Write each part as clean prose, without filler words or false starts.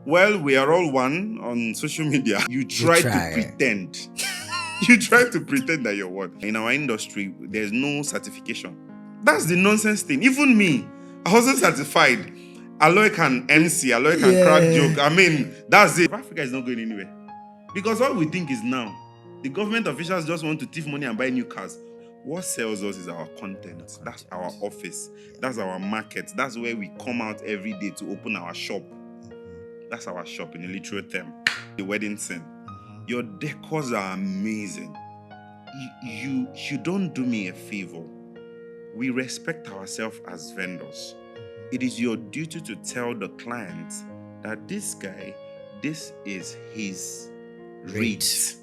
Well, we are all one on social media. You try to pretend. You try to pretend that you're one. In our industry, there's no certification. That's the nonsense thing. Even me, I wasn't certified. Aloy can MC, Aloy can crack joke. I mean, that's it. Africa is not going anywhere. Because all we think is now, the government officials just want to thief money and buy new cars. What sells us is our content. That's our office. That's our market. That's where we come out every day to open our shop. That's our shop in a literal term. The wedding scene. Your decors are amazing. You don't do me a favor. We respect ourselves as vendors. It is your duty to tell the client that this guy, this is his rate.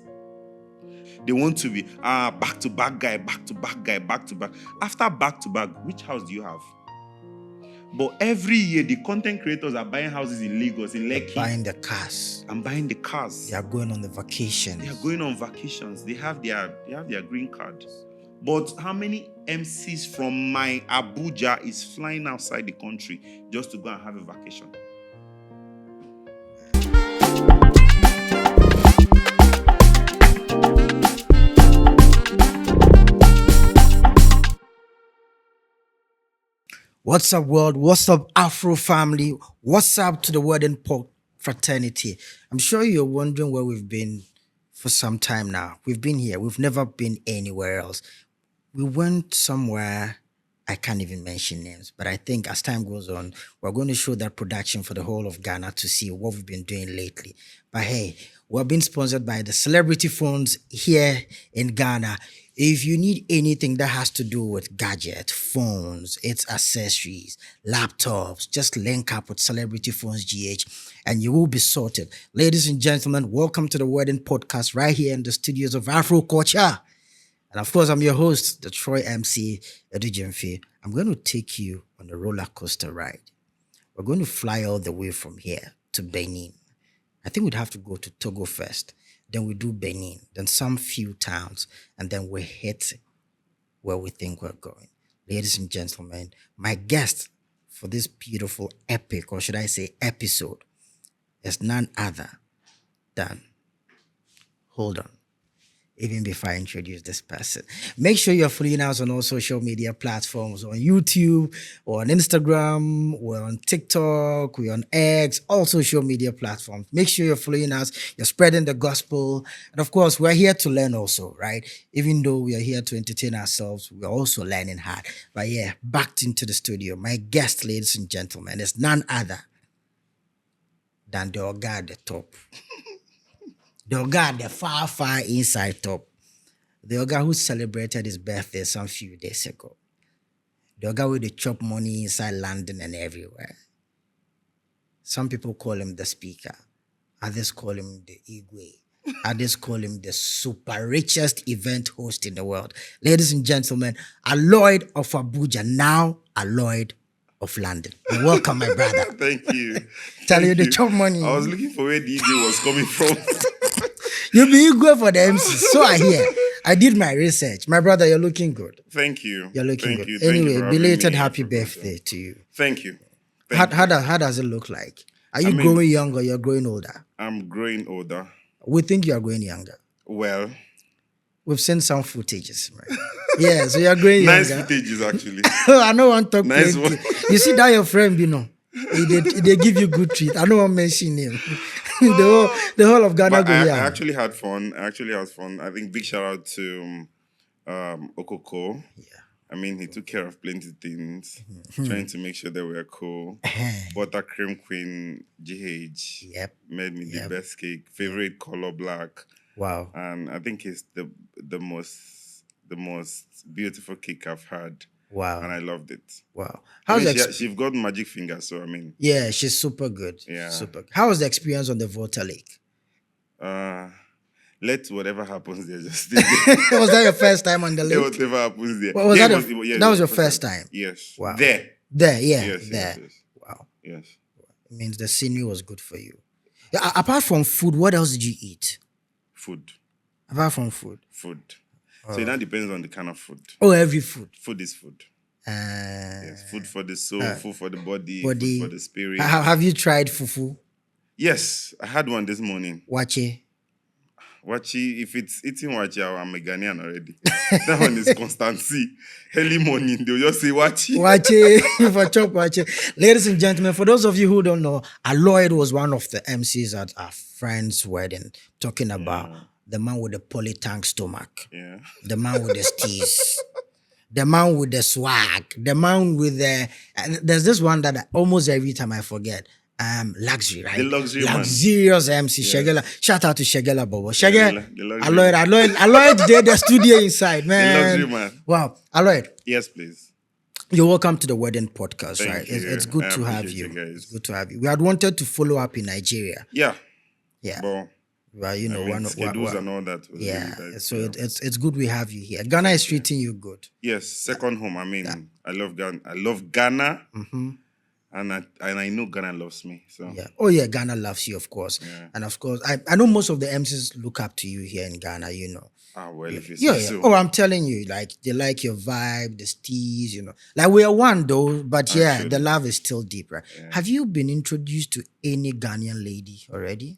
They want to be back-to-back guy, back-to-back guy, back-to-back. After back-to-back, which house do you have? But every year, the content creators are buying houses in Lagos, in Lekki. Buying the cars. And buying the cars. They are going on the vacations. They are going on vacations. They have their green card. But how many MCs from my Abuja is flying outside the country just to go and have a vacation? What's up, world? What's up, Afro family? What's up to the wedding fraternity? I'm sure you're wondering where we've been for some time now. We've been here. We've never been anywhere else. We went somewhere, I can't even mention names, but I think as time goes on, we're going to show that production for the whole of Ghana to see what we've been doing lately. But hey, we're being sponsored by the celebrity phones here in Ghana. If you need anything that has to do with gadgets, phones, its accessories, laptops, just link up with Celebrity Phones GH and you will be sorted. Ladies and gentlemen, welcome to the Wedding Podcast right here in the studios of Afro Culture. And of course, I'm your host, the Troy MC Edujemfe. I'm going to take you on a roller coaster ride. We're going to fly all the way from here to Benin. I think we'd have to go to Togo first. Then we do Benin, then some few towns, and then we hit where we think we're going. Ladies and gentlemen, my guest for this beautiful epic, or should I say episode, is none other than, hold on, even before I introduce this person. Make sure you're following us on all social media platforms, on YouTube, or on Instagram, we're on TikTok, we're on X, all social media platforms. Make sure you're following us, you're spreading the gospel. And of course, we're here to learn also, right? Even though we are here to entertain ourselves, we're also learning hard. But yeah, back into the studio. My guest, ladies and gentlemen, is none other than the Oga at the top. The Oga, the far, far inside top. The Oga who celebrated his birthday some few days ago. The Oga with the chop money inside London and everywhere. Some people call him the speaker. Others call him the Igwe. Others call him the super richest event host in the world. Ladies and gentlemen, AloyofAbuja, now Aloyd of London. You're welcome, my brother. Thank you. Tell you the chop money. I was looking for where the Igwe was coming from. You be good for the MC. So I hear. I did my research. My brother, you're looking good. Thank you. You're looking good. Thank Anyway, you for belated having me. happy birthday to you. Thank you. How does it look like? Are you growing younger or you're growing older? I'm growing older. We think you are growing younger. Well, we've seen some footages, right? Yeah, so you're growing nice younger. footages, actually. I don't want to talk Nice plenty. one. You see that your friend, you know, they give you good treat. I don't want to mention him. the whole of Ghana But go I here. actually had fun. I think big shout out to Okoko. Yeah. I mean, he took care of plenty things, trying to make sure that we are cool. Buttercream Queen GH Yep. made me the best cake. Favorite color black. Wow. And I think it's the most beautiful cake I've had. Wow. And I loved it. Wow. She's got magic fingers, so I mean. Yeah, she's super good. Yeah. Super. How was the experience on the Volta Lake? Let whatever happens there just stay there. Was that your first time on the lake? Whatever happens there. Well, that was your the first time? Yes. Wow. There. There, yeah. Yes, there. yes. Wow. Yes. It means the scenery was good for you. Yeah, apart from food, what else did you eat? Food. Apart from food? Food. So it now depends on the kind of food. Oh, every food. Food is food. Yes. Food for the soul, food for the body, food for the spirit. Have you tried fufu? Yes, I had one this morning. Wachi. Wachi, if it's eating wachi, I'm a Ghanaian already. That one is constancy. Early morning, they'll just say wachi. Wachi. For chop wachi. Ladies and gentlemen, for those of you who don't know, Aloyd was one of the MCs at our friend's wedding, talking about the man with the polytank stomach, the man with the steez, the man with the swag, the man with the... there's this one that almost every time I forget. Luxury, right? The luxury Luxurious MC, Shagela. Shout out to Shagela Bobo. Shagela, the Aloyd did the studio inside, man. The luxury man. Wow. Aloyd. Yes, please. You're welcome to the wedding podcast, Thank right? you. It's good to have appreciate you. guys. It's good to have you. We had wanted to follow up in Nigeria. Yeah. But well, you know, schedules and all that. Yeah. So it's good we have you here. Ghana is treating you good. Yes, second home. I mean, I love Ghana. I love Ghana. And I know Ghana loves me. So yeah. Oh yeah, Ghana loves you, of course. Yeah. And of course, I know most of the MCs look up to you here in Ghana, you know. Well, if you Yeah. say so. Oh, I'm telling you, like they like your vibe, the steez, you know. Like we are one though, but yeah, the love is still deep, right? Yeah. Have you been introduced to any Ghanaian lady already?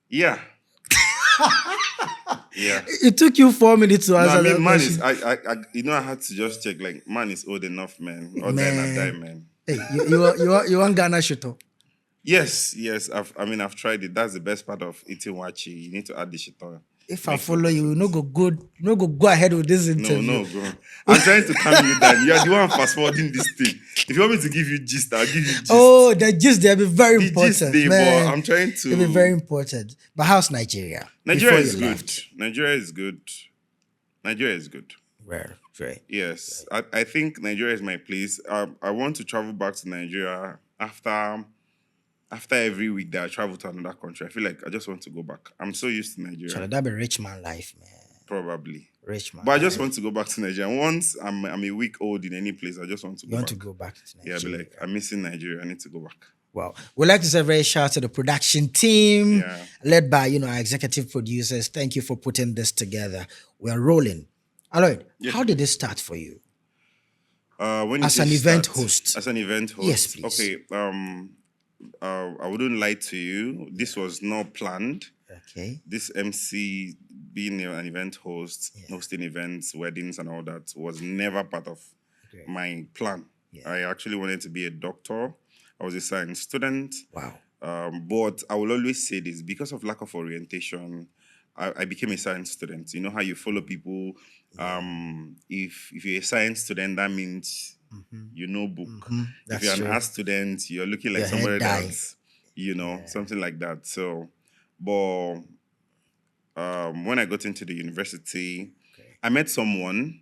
Yeah. Yeah. It took you 4 minutes to answer that man question. is I had to just check, like, man is old enough, man. Or then I die, man. Hey, you want Ghana shito? Yes. I've tried it. That's the best part of eating wachi. You need to add the shit on. If I follow you, no go ahead with this interview. No, bro. I'm trying to calm you down. You're the one fast forwarding this thing. If you want me to give you gist, I'll give you gist. Oh, the gist, they'll be very important. Gist day, man. but I'm trying to. It'll be very important. But how's Nigeria? Nigeria is good. Nigeria is good. Right. Yes. I think Nigeria is my place. I want to travel back to Nigeria after every week that I travel to another country. I feel like I just want to go back. I'm so used to Nigeria. Shall that be rich man life, man? Probably. Rich man. But I just want to go back to Nigeria. Once I'm a week old in any place, I just want to go back. You want to go back to Nigeria? Yeah, be like, I'm missing Nigeria. I need to go back. Well, we'd like to say a very shout out to the production team, led by, our executive producers. Thank you for putting this together. We are rolling. Aloyd, how did this start for you? As an event host. As an event host. Yes, please. Okay. I wouldn't lie to you. This was not planned. Okay. This MC, being an event host, hosting events, weddings, and all that, was never part of my plan. Yeah. I actually wanted to be a doctor. I was a science student. Wow. But I will always say this, because of lack of orientation, I became a science student. You know how you follow people. If you're a science student, that means you know book. If you're an art student, you're looking like somebody that's, something like that. So, but when I got into the university, I met someone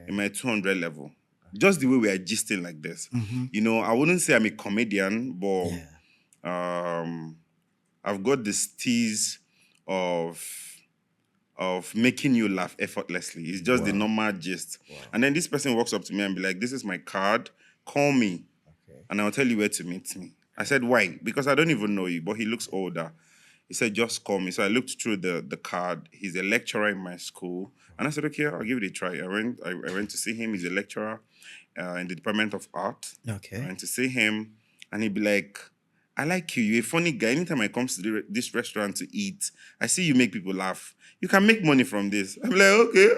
in my 200 level. Just the way we are gisting like this. I wouldn't say I'm a comedian, but I've got this tease of making you laugh effortlessly. It's just the normal gist. And then this person walks up to me and be like, this is my card, call me, and I'll tell you where to meet me. I said, why? Because I don't even know you, but he looks older. He said, just call me. So I looked through the card. He's a lecturer in my school. And I said, okay, I'll give it a try. I went to see him. He's a lecturer in the Department of Art. Okay. I went to see him, and he'd be like, I like you. You're a funny guy. Anytime I come to this restaurant to eat, I see you make people laugh. You can make money from this. I'm like, okay.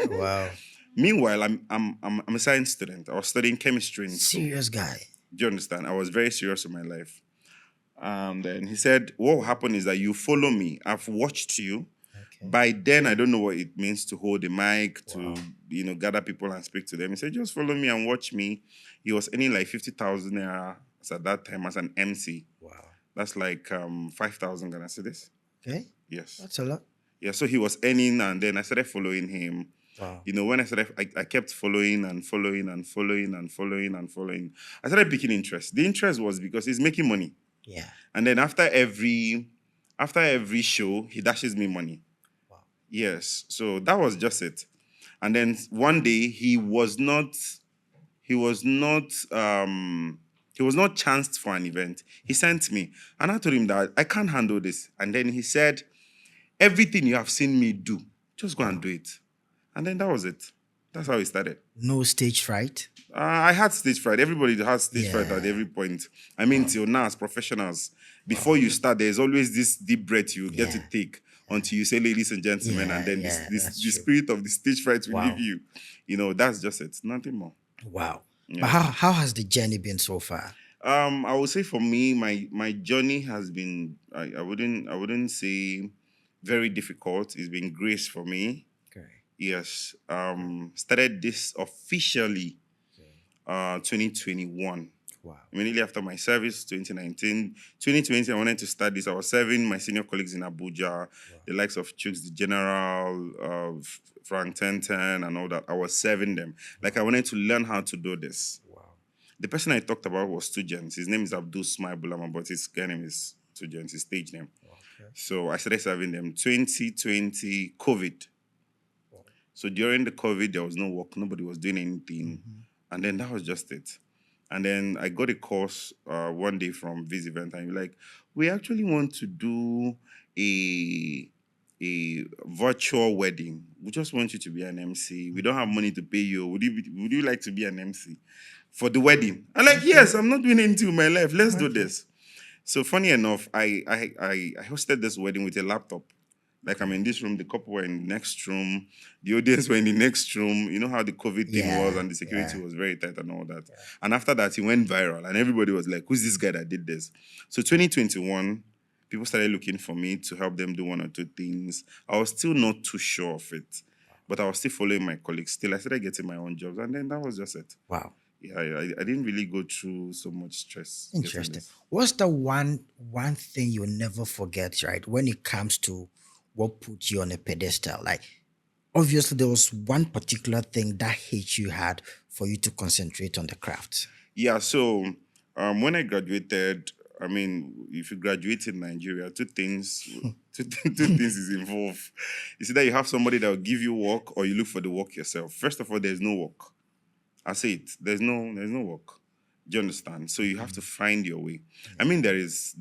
Wow. Meanwhile, I'm a science student. I was studying chemistry in school. Serious guy. Do you understand? I was very serious in my life. And then he said, what will happen is that you follow me. I've watched you. Okay. By then, I don't know what it means to hold a mic, to gather people and speak to them. He said, just follow me and watch me. He was earning like 50,000 naira at that time as an MC. Wow. That's like 5,000 Ghana cedis. Okay. Yes. That's a lot. Yeah, so he was earning, and then I started following him. Wow. When I started, I kept following and following and following and following and following. I started picking interest. The interest was because he's making money. Yeah. And then after every show, he dashes me money. Wow. Yes. So that was just it. And then one day he was not chanced for an event. He sent me, and I told him that I can't handle this. And then he said, everything you have seen me do, just go and do it. And then that was it. That's how it started. No stage fright. I had stage fright. Everybody has stage fright at Yeah. every point. I mean, till now, as professionals, before you start, there's always this deep breath you get to Yeah. take until you say, "Ladies and gentlemen," Yeah, and then yeah, that's the true. spirit of the stage fright will leave Wow. you. You know, that's just it. Nothing more. Wow. Yeah. But how has the journey been so far? I would say for me, my journey has been I wouldn't say very difficult. It's been grace for me. Okay. Yes. Started this officially 2021. Wow. Immediately after my service, 2019. 2020, I wanted to start this. I was serving my senior colleagues in Abuja, the likes of Chooks, the General, Frank Tenten, and all that. I was serving them. Like, I wanted to learn how to do this. Wow. The person I talked about was Students. His name is Abdul Smile Bulama, but his name is Students, his stage name. Okay. So I started serving them 2020 COVID. So during the COVID, there was no work. Nobody was doing anything. And then that was just it. And then I got a course one day from this event, and you're like, we actually want to do a virtual wedding. We just want you to be an MC. We don't have money to pay you. Would you like to be an MC for the wedding? I'm like, yes, I'm not doing anything with my life. Let's do this. So funny enough, I hosted this wedding with a laptop. Like, I'm in this room, the couple were in the next room, the audience were in the next room. You know how the COVID thing was, and the security was very tight and all that. And after that, he went viral, and everybody was like, who's this guy that did this? So 2021, people started looking for me to help them do one or two things. I was still not too sure of it, but I was still following my colleagues. Still, I started getting my own jobs, and then that was just it. Wow. Yeah, I didn't really go through so much stress. Interesting. What's the one thing you'll never forget, right, when it comes to what put you on a pedestal? Like, obviously, there was one particular thing that hit you hard for you to concentrate on the craft. Yeah, so when I graduated, I mean, if you graduate in Nigeria, two things is involved. It's either you have somebody that will give you work, or you look for the work yourself. First of all, there's no work. I say it. There's no work. Do you understand? So you have to find your way. I mean, there's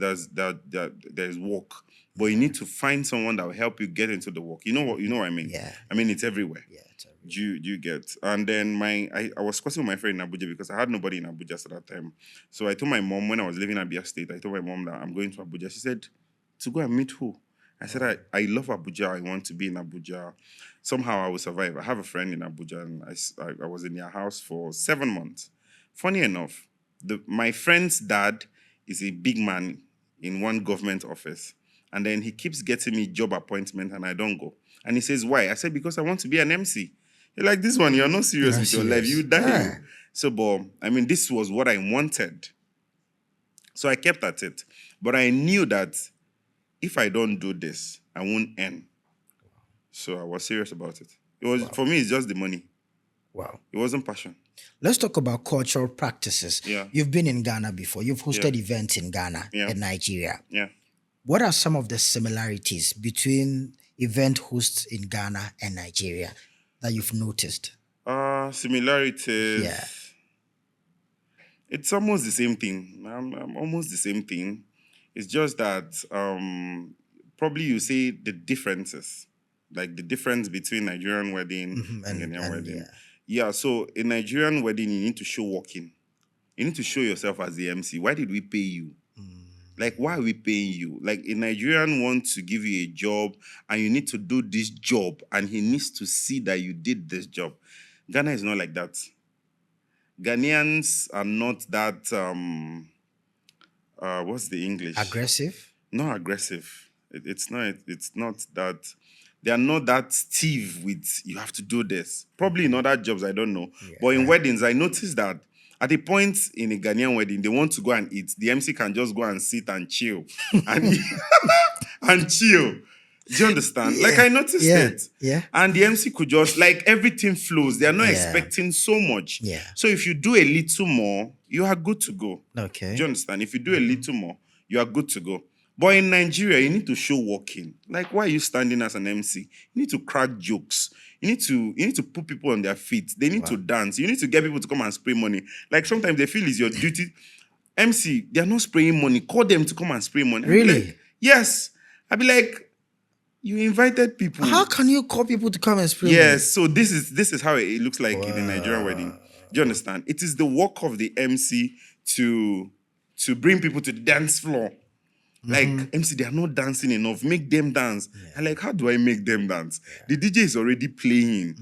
work, but you need to find someone that will help you get into the work. You know what I mean? Yeah. I mean, it's everywhere. Yeah, it's everywhere. Do you get? And then I was discussing with my friend in Abuja, because I had nobody in Abuja at that time. So I told my mom, when I was living in Abia State, I told my mom that I'm going to Abuja. She said, to go and meet who? I said, I love Abuja. I want to be in Abuja. Somehow I will survive. I have a friend in Abuja, and I was in their house for 7 months. Funny enough, my friend's dad is a big man in one government office. And then he keeps getting me job appointment, and I don't go. And he says, why? I said, because I want to be an MC. You're like, this one, you're not serious with your life. You die. Yeah. So, but, I mean, this was what I wanted. So I kept at it. But I knew that if I don't do this, I won't earn. So I was serious about it. It was For me, it's just the money. Wow. It wasn't passion. Let's talk about cultural practices. Yeah. You've been in Ghana before. You've hosted events in Ghana and Nigeria. Yeah. What are some of the similarities between event hosts in Ghana and Nigeria that you've noticed? Similarities. Yeah. It's almost the same thing. I'm almost the same thing. It's just that probably you say the differences, like the difference between Nigerian wedding and Ghanaian wedding. Yeah, so in Nigerian wedding, you need to show walking. You need to show yourself as the MC. Why did we pay you? Like, why are we paying you? Like, a Nigerian wants to give you a job, and you need to do this job, and he needs to see that you did this job. Ghana is not like that. Ghanaians are not that, what's the English? Aggressive? Not aggressive. It's not that, they are not that stiff with, you have to do this. Probably in other jobs, I don't know. Yeah. But in weddings, I noticed that at a point in a Ghanaian wedding, they want to go and eat. The MC can just go and sit and chill. and chill. Do you understand? Yeah. Like, I noticed it. Yeah. And the MC could just, like, everything flows. They are not expecting so much. Yeah. So if you do a little more, you are good to go. Okay. Do you understand? If you do a little more, you are good to go. But in Nigeria, you need to show walking. Like, why are you standing as an MC? You need to crack jokes. You need to put people on their feet. They need to dance. You need to get people to come and spray money. Like, sometimes they feel it's your duty. MC, they are not spraying money. Call them to come and spray money. Really? Like, yes. I'd be like, You invited people. How can you call people to come and spray Yes, so this is how it looks like in a Nigerian wedding. money? Do you understand? It is the work of the MC to bring people to the dance floor. Like MC, they are not dancing enough. Make them dance. And like, how do I make them dance? The DJ is already playing.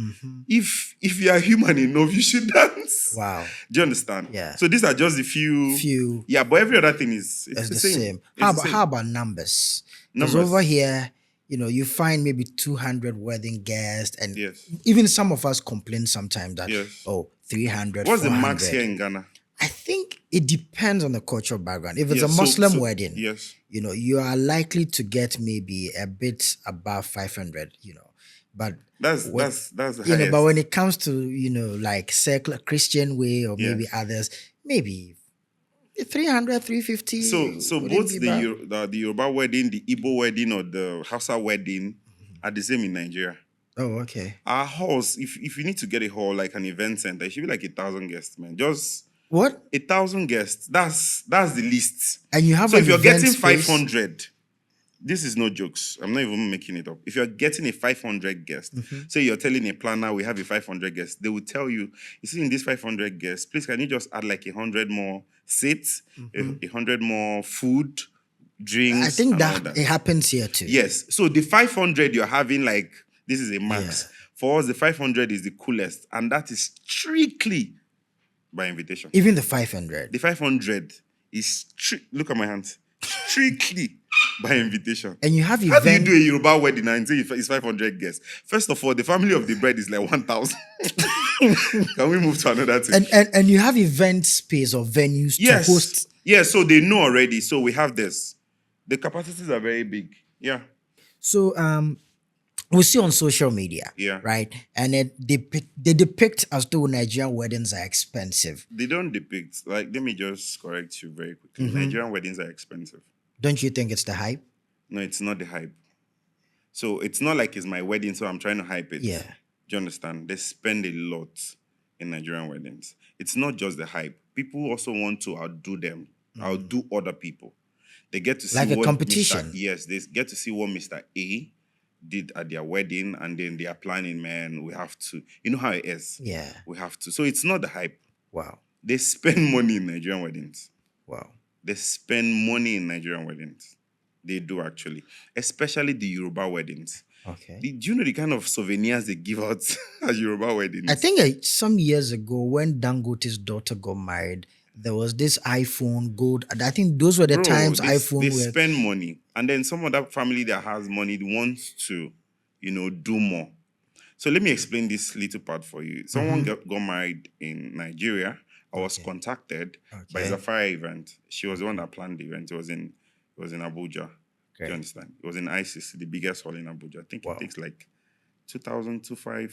If you are human enough, you should dance. Wow. Do you understand? Yeah. So these are just the few. Yeah, but every other thing is It's the the same. same. It's the How same. about numbers? Because Numbers. over here, you find maybe 200 wedding guests, and Yes. even some of us complain sometimes that, Yes. 300, What's the 400. max here in Ghana? I think it depends on the cultural background. If it's a Yes, so- Muslim so- wedding, yes. you are likely to get maybe a bit above 500, but That's the highest. but when it comes to, like secular Christian way or maybe Yes. others, maybe 300, 350. So wouldn't both be the bad. the Yoruba wedding, the Igbo wedding, or the Hausa wedding are the same in Nigeria. Oh, okay. Our halls, if you need to get a hall like an event center, it should be like 1,000 guests, man. Just What? 1,000 guests. That's the least. And you have So an if you're event getting space? 500, this is no jokes. I'm not even making it up. If you're getting a 500 guest, say you're telling a planner we have a 500 guests, they will tell you, in this 500 guests, please can you just add like 100 more seats, 100 more food, drinks. I think and all that it happens here too. Yes. So the 500 you're having, like, this is a max. Yeah. For us, the 500 is the coolest, and that is strictly by invitation. Even the 500. The 500 is look at my hands. Strictly by invitation. And you have How do you event. do a Yoruba wedding and say it's 500 guests? First of all, the family of the bride is like 1,000. Can we move to another thing? And you have event space or venues to host. Yes, so they know already. So we have this. The capacities are very big. Yeah. So we see on social media, Yeah. right? And they depict as though Nigerian weddings are expensive. They don't depict. Like, let me just correct you very quickly. Nigerian weddings are expensive. Don't you think it's the hype? No, it's not the hype. So it's not like it's my wedding, so I'm trying to hype it. Yeah. Do you understand? They spend a lot in Nigerian weddings. It's not just the hype. People also want to outdo them, outdo other people. They get to see Like a what competition. Yes, they get to see what Mr. A did at their wedding, and then they are planning, man, we have to. You know how it is. Yeah. We have to. So it's not the hype. Wow. They spend money in Nigerian weddings. Wow. They spend money in Nigerian weddings. They do, actually. Especially the Yoruba weddings. Okay. Do you know the kind of souvenirs they give out at Yoruba weddings? I think some years ago when Dangote's daughter got married, there was this iPhone gold. And I think those were the times they iPhone they were. spend money. And then some other family that has money wants to, do more. So let me explain this little part for you. Someone got married in Nigeria. I was contacted by Okay. Zafira event. She was the one that planned the event. It was in Abuja. Do you understand? It was in ICC, the biggest hall in Abuja. I think it takes like 2,000, 2,500,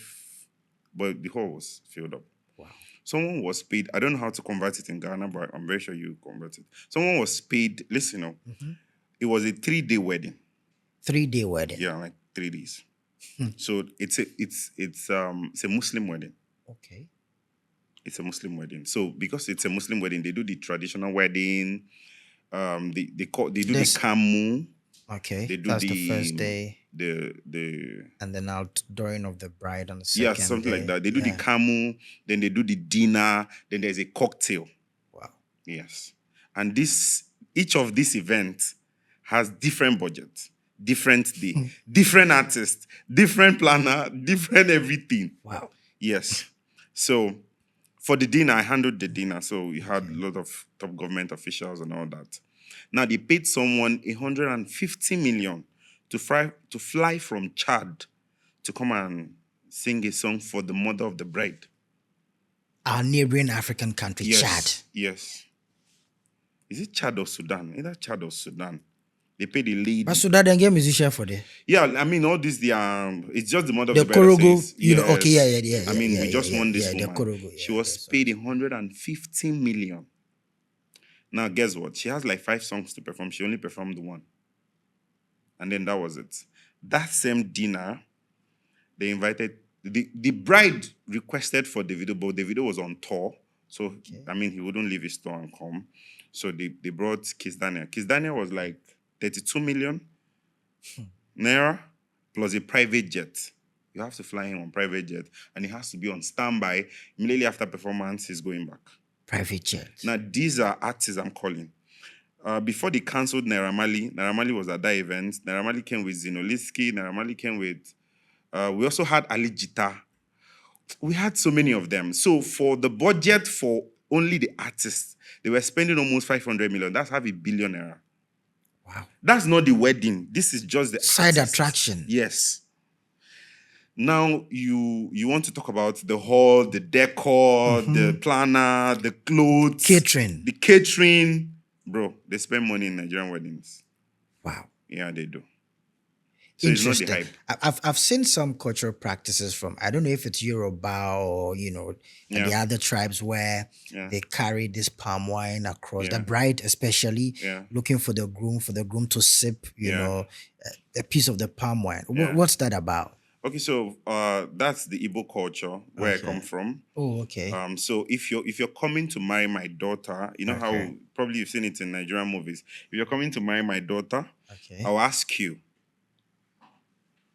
but the hall was filled up. Wow. Someone was paid. I don't know how to convert it in Ghana, but I'm very sure you convert it. Someone was paid. Listen, it was a 3-day wedding. 3-day wedding. Yeah, like 3 days. So it's a Muslim wedding. Okay. It's a Muslim wedding. So because it's a Muslim wedding, they do the traditional wedding. They do the kamu. Okay. They do That's the first day. The And then outdooring of the bride on the second something day. like that. They do the Yeah. kamu, then they do the dinner, then there's a cocktail. Wow. Yes. And each of these events has different budgets, different day, different artists, different planner, different everything. Wow. Yes. So for the dinner, I handled the dinner. So we had a lot of top government officials and all that. Now they paid someone 150 million to fly from Chad to come and sing a song for the mother of the bride. Our neighboring African country, Chad. Yes. Is it Chad or Sudan? Either Chad or Sudan. They pay the lady. But so that then get musician for there. Yeah, I mean, all this, it's just the mother of The the bride. that Korogo, says, okay, yeah. I mean, yeah, we just yeah, won this yeah, the woman. Korogo, She was paid 150 million. Now, guess what? She has like 5 songs to perform. She only performed 1. And then that was it. That same dinner, they invited, the bride requested for Davido, but Davido was on tour. So, I mean, he wouldn't leave his tour and come. So they brought Kiss Daniel. Kiss Daniel was like 32 million naira. plus a private jet. You have to fly him on private jet, and he has to be on standby. Immediately after performance, he's going back. Private jet. Now, these are artists I'm calling. Before they cancelled Naira Marley was at that event. Naira Marley came with Zinoliski. Naira Marley came with... we also had Ali Jita. We had so many of them. So for the budget for only the artists, they were spending almost 500 million. That's half $1 billion. Wow. That's not the wedding. This is just the side artists. attraction. Yes. Now you want to talk about the hall, the decor, the planner, the clothes, catering. The catering. Bro, they spend money in Nigerian weddings. Wow. Yeah, they do. So Interesting. It's not the hype. I've seen some cultural practices from, I don't know if it's Yoruba or, the other tribes where they carry this palm wine across, the bride especially, looking for the groom to sip, a piece of the palm wine. What's that about? Okay, so that's the Igbo culture where I come from. Oh, okay. So if you're coming to marry my daughter, you know how probably you've seen it in Nigerian movies. If you're coming to marry my daughter, I'll ask you,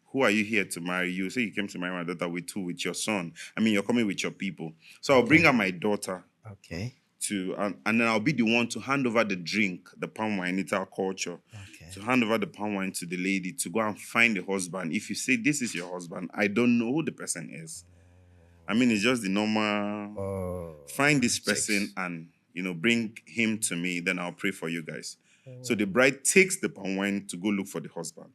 who are you here to marry? You say you came to marry my daughter with your son. I mean, you're coming with your people. So I'll bring out my daughter. Okay. And then I'll be the one to hand over the drink, the palm wine. It's our culture. Okay. To hand over the palm wine to the lady to go and find the husband. If you say this is your husband, I don't know who the person is. I mean, it's just the normal. Find this person and bring him to me. Then I'll pray for you guys. So the bride takes the palm wine to go look for the husband.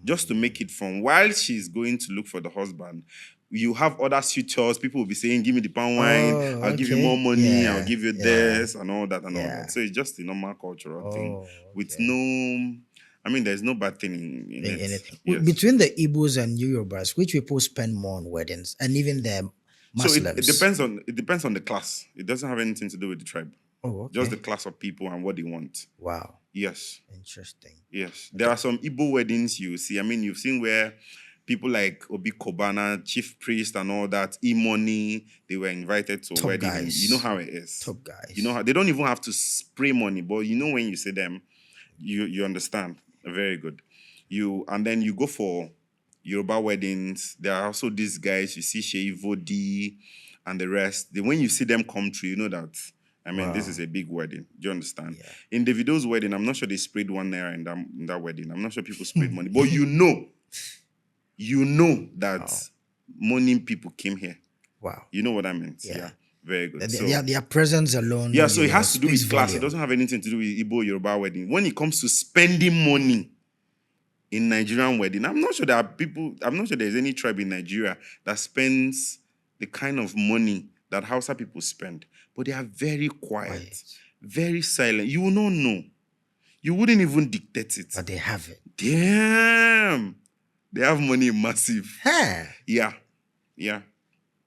Just to make it fun. While she's going to look for the husband, you have other suitors. People will be saying, give me the palm wine. I'll give you more money. I'll give you this and all that and all that. So it's just the normal cultural thing. With there's no bad thing in it. Yes. Between the Igbos and Yorubas, which people spend more on weddings? And even the Muslims? So it depends on the class. It doesn't have anything to do with the tribe. Oh, okay. Just the class of people and what they want. Wow. Yes. Interesting. Yes. There are some Igbo weddings you see. I mean, you've seen where people like Obi Kobana, chief priest and all that, E-Money, they were invited to a wedding. Guys. You know how it is. Top guys. You know how they don't even have to spray money, but when you see them, you understand. Very good. And then you go for Yoruba weddings. There are also these guys, you see Shei Vodi and the rest. When you see them come through, you know that this is a big wedding. Do you understand? Yeah. In Davido's wedding, I'm not sure they sprayed NGN in that wedding. I'm not sure people sprayed money. But you know that money people came here. Wow. You know what I meant? Yeah. Very good. Their presence alone. Yeah, so it has to do with class. It doesn't have anything to do with Igbo Yoruba wedding. When it comes to spending money in Nigerian wedding, I'm not sure there's any tribe in Nigeria that spends the kind of money that Hausa people spend. But they are very quiet, very silent. You will not know. You wouldn't even dictate it. But they have it. Damn. They have money massive. Huh. Yeah.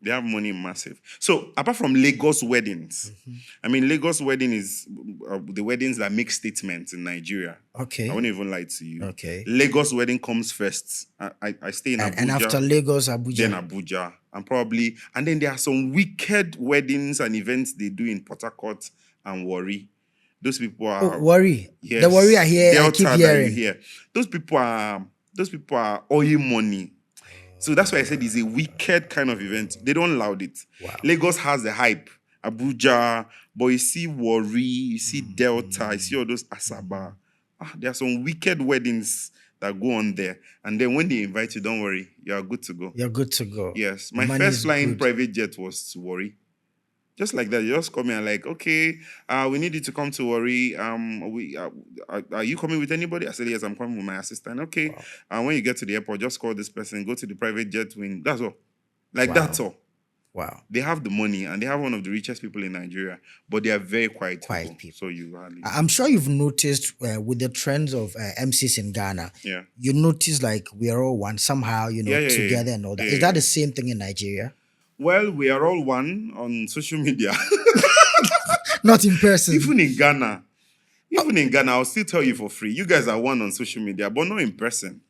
They have money massive. So apart from Lagos weddings, Lagos wedding is the weddings that make statements in Nigeria. Okay. I won't even lie to you. Okay. Lagos wedding comes first. I stay in Abuja. And after Lagos, Abuja. Then Abuja. And then there are some wicked weddings and events they do in Port Harcourt and Warri. Those people are... Warri. Yes. The Warri are here. Delta, I keep hearing. Here. Those people are oil money. So that's why I said it's a wicked kind of event. They don't allow it. Wow. Lagos has the hype. Abuja, but you see Warri, you see Delta, you see all those Asaba. There are some wicked weddings that go on there. And then when they invite you, don't worry, you are good to go. You're good to go. Yes. My first flying private jet was to Warri. Just like that, you just call me and like, okay, we need you to come to Warri. Are you coming with anybody? I said, yes, I'm coming with my assistant. Okay. Wow. When you get to the airport, just call this person, go to the private jet wing. That's all. That's all. Wow. They have the money and they have one of the richest people in Nigeria, but they are very quiet people. So I'm sure you've noticed with the trends of MCs in Ghana. Yeah. You notice like we are all one somehow, together and all that. Is that the same thing in Nigeria? Well, we are all one on social media. Not in person. Even in Ghana, I'll still tell you for free. You guys are one on social media, but not in person.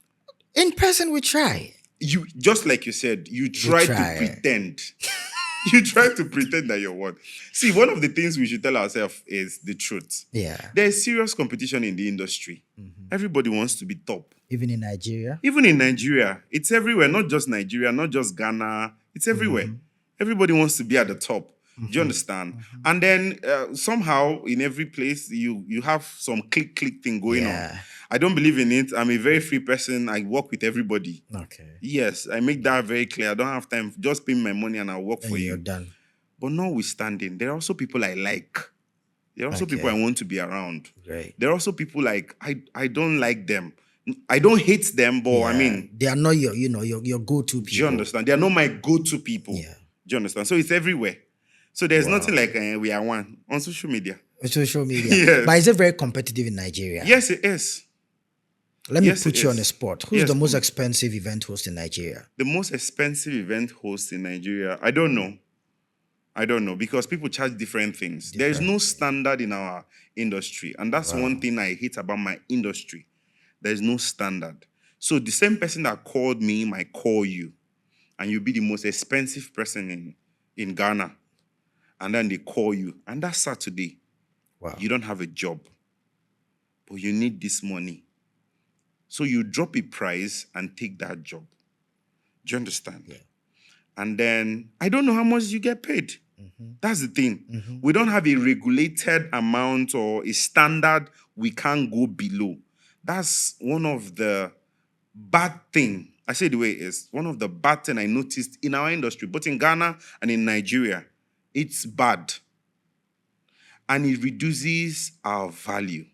In person, we try. You just like you said, you try to pretend. You try to pretend that you're one. See, one of the things we should tell ourselves is the truth. Yeah. There is serious competition in the industry. Everybody wants to be top. Even in Nigeria? Even in Nigeria, it's everywhere, not just Nigeria, not just Ghana. It's everywhere. Everybody wants to be at the top. Do you understand? And then somehow in every place, you have some click thing going on. I don't believe in it. I'm a very free person. I work with everybody. Okay. Yes, I make that very clear. I don't have time. Just pay me my money and I'll work for you. You're done. But notwithstanding, there are also people I like. There are also people I want to be around. Right. There are also people like I don't like them. I don't hate them, but I mean, they are not your go-to people. Do you understand? They are not my go-to people. Yeah. Do you understand? So it's everywhere. So there's nothing like we are one on social media. Social media. Yes. But is it very competitive in Nigeria? Yes, it is. Let me put you on the spot. Who's Yes, the most expensive event host in Nigeria? The most expensive event host in Nigeria? I don't know because people charge different things. There's no standard in our industry. And that's one thing I hate about my industry. There's no standard. So the same person that called me might call you. And you'll be the most expensive person in Ghana. And then they call you. And that's Saturday. Wow. You don't have a job. But you need this money. So you drop a price and take that job. Do you understand? Yeah. And then I don't know how much you get paid. That's the thing. We don't have a regulated amount or a standard we can't go below. That's one of the bad thing. I say the way it is. One of the bad thing I noticed in our industry, both in Ghana and in Nigeria. It's bad. And it reduces our value.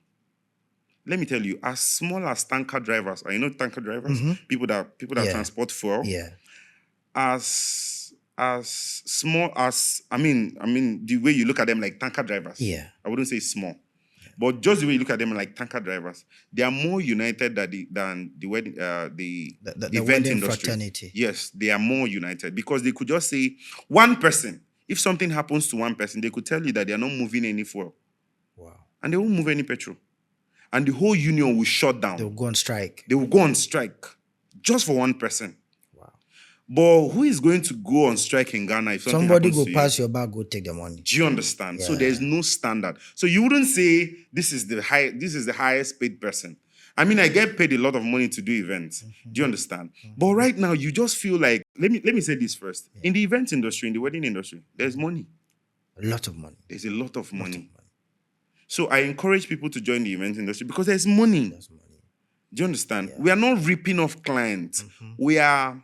Let me tell you, as small as tanker drivers, tanker drivers, people that transport fuel. Yeah. As small as the way you look at them like tanker drivers. Yeah. I wouldn't say small. But just the way you look at them like tanker drivers, they are more united than the event industry. Fraternity. Yes, they are more united because they could just say one person. If something happens to one person, they could tell you that they are not moving any fuel. Wow. And they won't move any petrol. And the whole union will shut down. They will go on strike. They will go on strike just for one person. Wow. But who is going to go on strike in Ghana if somebody go pass your bag, go take the money? Do you understand? Yeah. So there's no standard. So you wouldn't say this is the highest paid person. I mean, I get paid a lot of money to do events. Do you understand? But right now, you just feel like, let me say this first. Yeah. In the event industry, in the wedding industry, there's money. A lot of money. There's a lot of money. So I encourage people to join the event industry because there's money. There's money. Do you understand? Yeah. We are not ripping off clients. We are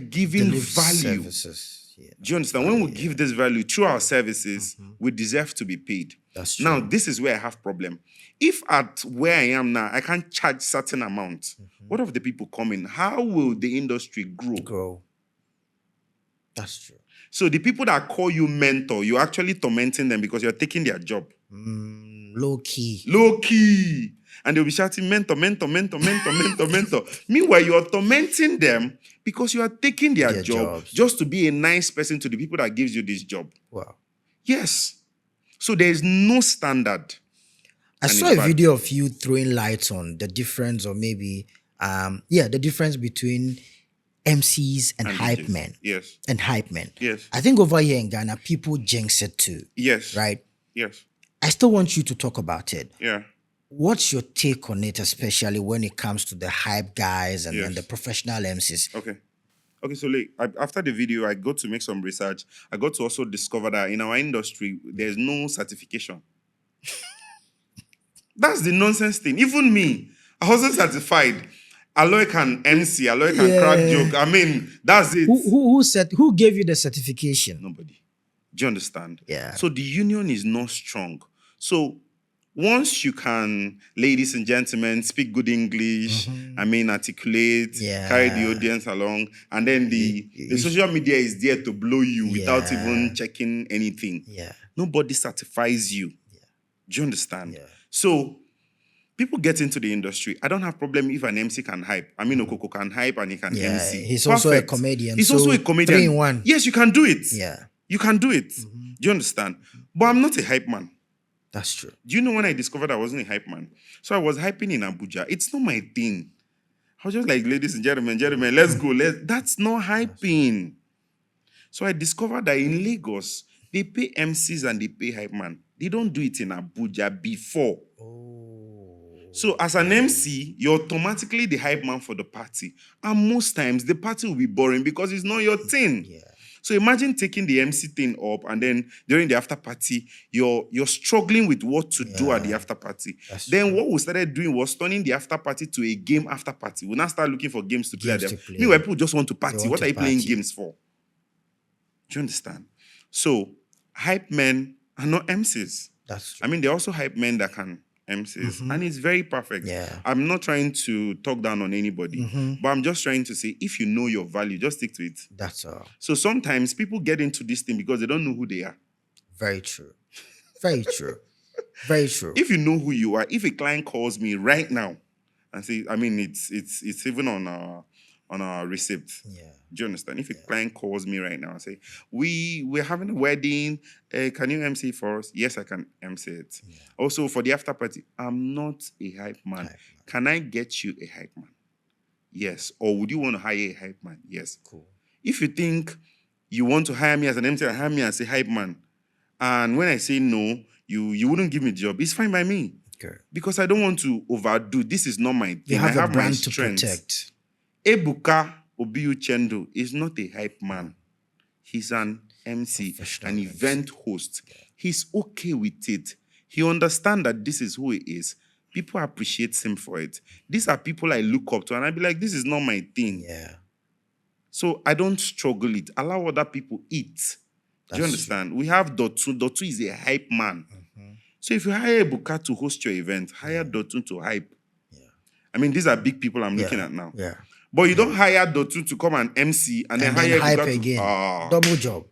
giving value. Services. Yeah. Do you understand? When we give this value through our services, we deserve to be paid. That's true. Now, this is where I have problem. If at where I am now, I can't charge certain amount, what of the people coming? How will the industry grow? That's true. So the people that call you mentor, you're actually tormenting them because you're taking their job. Low key. And they'll be shouting, mentor. Meanwhile, you're tormenting them because you are taking their job just to be a nice person to the people that gives you this job. Wow. Yes. So there is no standard. I saw a video of you throwing lights on the difference, or maybe, the difference between MCs and hype men. Yes. And hype men. Yes. I think over here in Ghana, people jinx it too. Yes. Right? Yes. I still want you to talk about it. Yeah. What's your take on it, especially when it comes to the hype guys and the professional MCs? Okay, so after the video, I got to make some research. I got to also discover that in our industry, there's no certification. That's the nonsense thing. Even me, I wasn't certified. Aloy can MC, Aloy can crack joke. I mean, that's it. Who gave you the certification? Nobody. Do you understand? Yeah. So the union is not strong. So once you can, ladies and gentlemen, speak good English, articulate, carry the audience along, and then the social media is there to blow you without even checking anything. Yeah. Nobody certifies you. Yeah. Do you understand? Yeah. So people get into the industry. I don't have problem if an MC can hype. I mean, Okoko can hype and he can MC. He's also a comedian. He's also a comedian. 3 in 1. Yes, you can do it. Yeah. You can do it. Do you understand? But I'm not a hype man. That's true. Do you know when I discovered I wasn't a hype man? So I was hyping in Abuja. It's not my thing. I was just like, ladies and gentlemen, let's go. That's not hyping. So I discovered that in Lagos, they pay MCs and they pay hype man. They don't do it in Abuja before. So as an MC, you're automatically the hype man for the party. And most times, the party will be boring because it's not your thing. Yeah. So imagine taking the MC thing up and then during the after party, you're struggling with what to do at the after party. Then what we started doing was turning the after party to a game after party. We now start looking for games to play at them. Meanwhile, people just want to party. What are you playing games for? Do you understand? So hype men are not MCs. That's true. I mean, there are also hype men that can MCs, and it's very perfect. Yeah. I'm not trying to talk down on anybody, but I'm just trying to say, if you know your value, just stick to it. That's all. So sometimes people get into this thing because they don't know who they are. Very true. Very true. Very true. If you know who you are, if a client calls me right now and say, I mean, it's even on our receipt. Yeah. Do you understand? If a client calls me right now and say, we're having a wedding, can you MC for us? Yes, I can MC it. Yeah. Also, for the after party, I'm not a hype man. Can I get you a hype man? Yes. Or would you want to hire a hype man? Yes. Cool. If you think you want to hire me as an MC and hire me as a hype man, and when I say no, you wouldn't give me the job, it's fine by me. Okay. Because I don't want to overdo. This is not my thing. You have I a have brand my to strengths. protect. Ebuka Obiu Chendo is not a hype man. He's an MC, an event host. Yeah. He's okay with it. He understands that this is who he is. People appreciate him for it. These are people I look up to, and I be like, this is not my thing. Yeah. So I don't struggle it. Allow other people eat. Do you understand? True. We have Dotun. Dotun is a hype man. So if you hire Ebuka to host your event, hire Dotun to hype. Yeah. I mean, these are big people I'm looking at now. Yeah. But you don't hire Dotun to come and MC and then hire hype Ebuka again. Double job.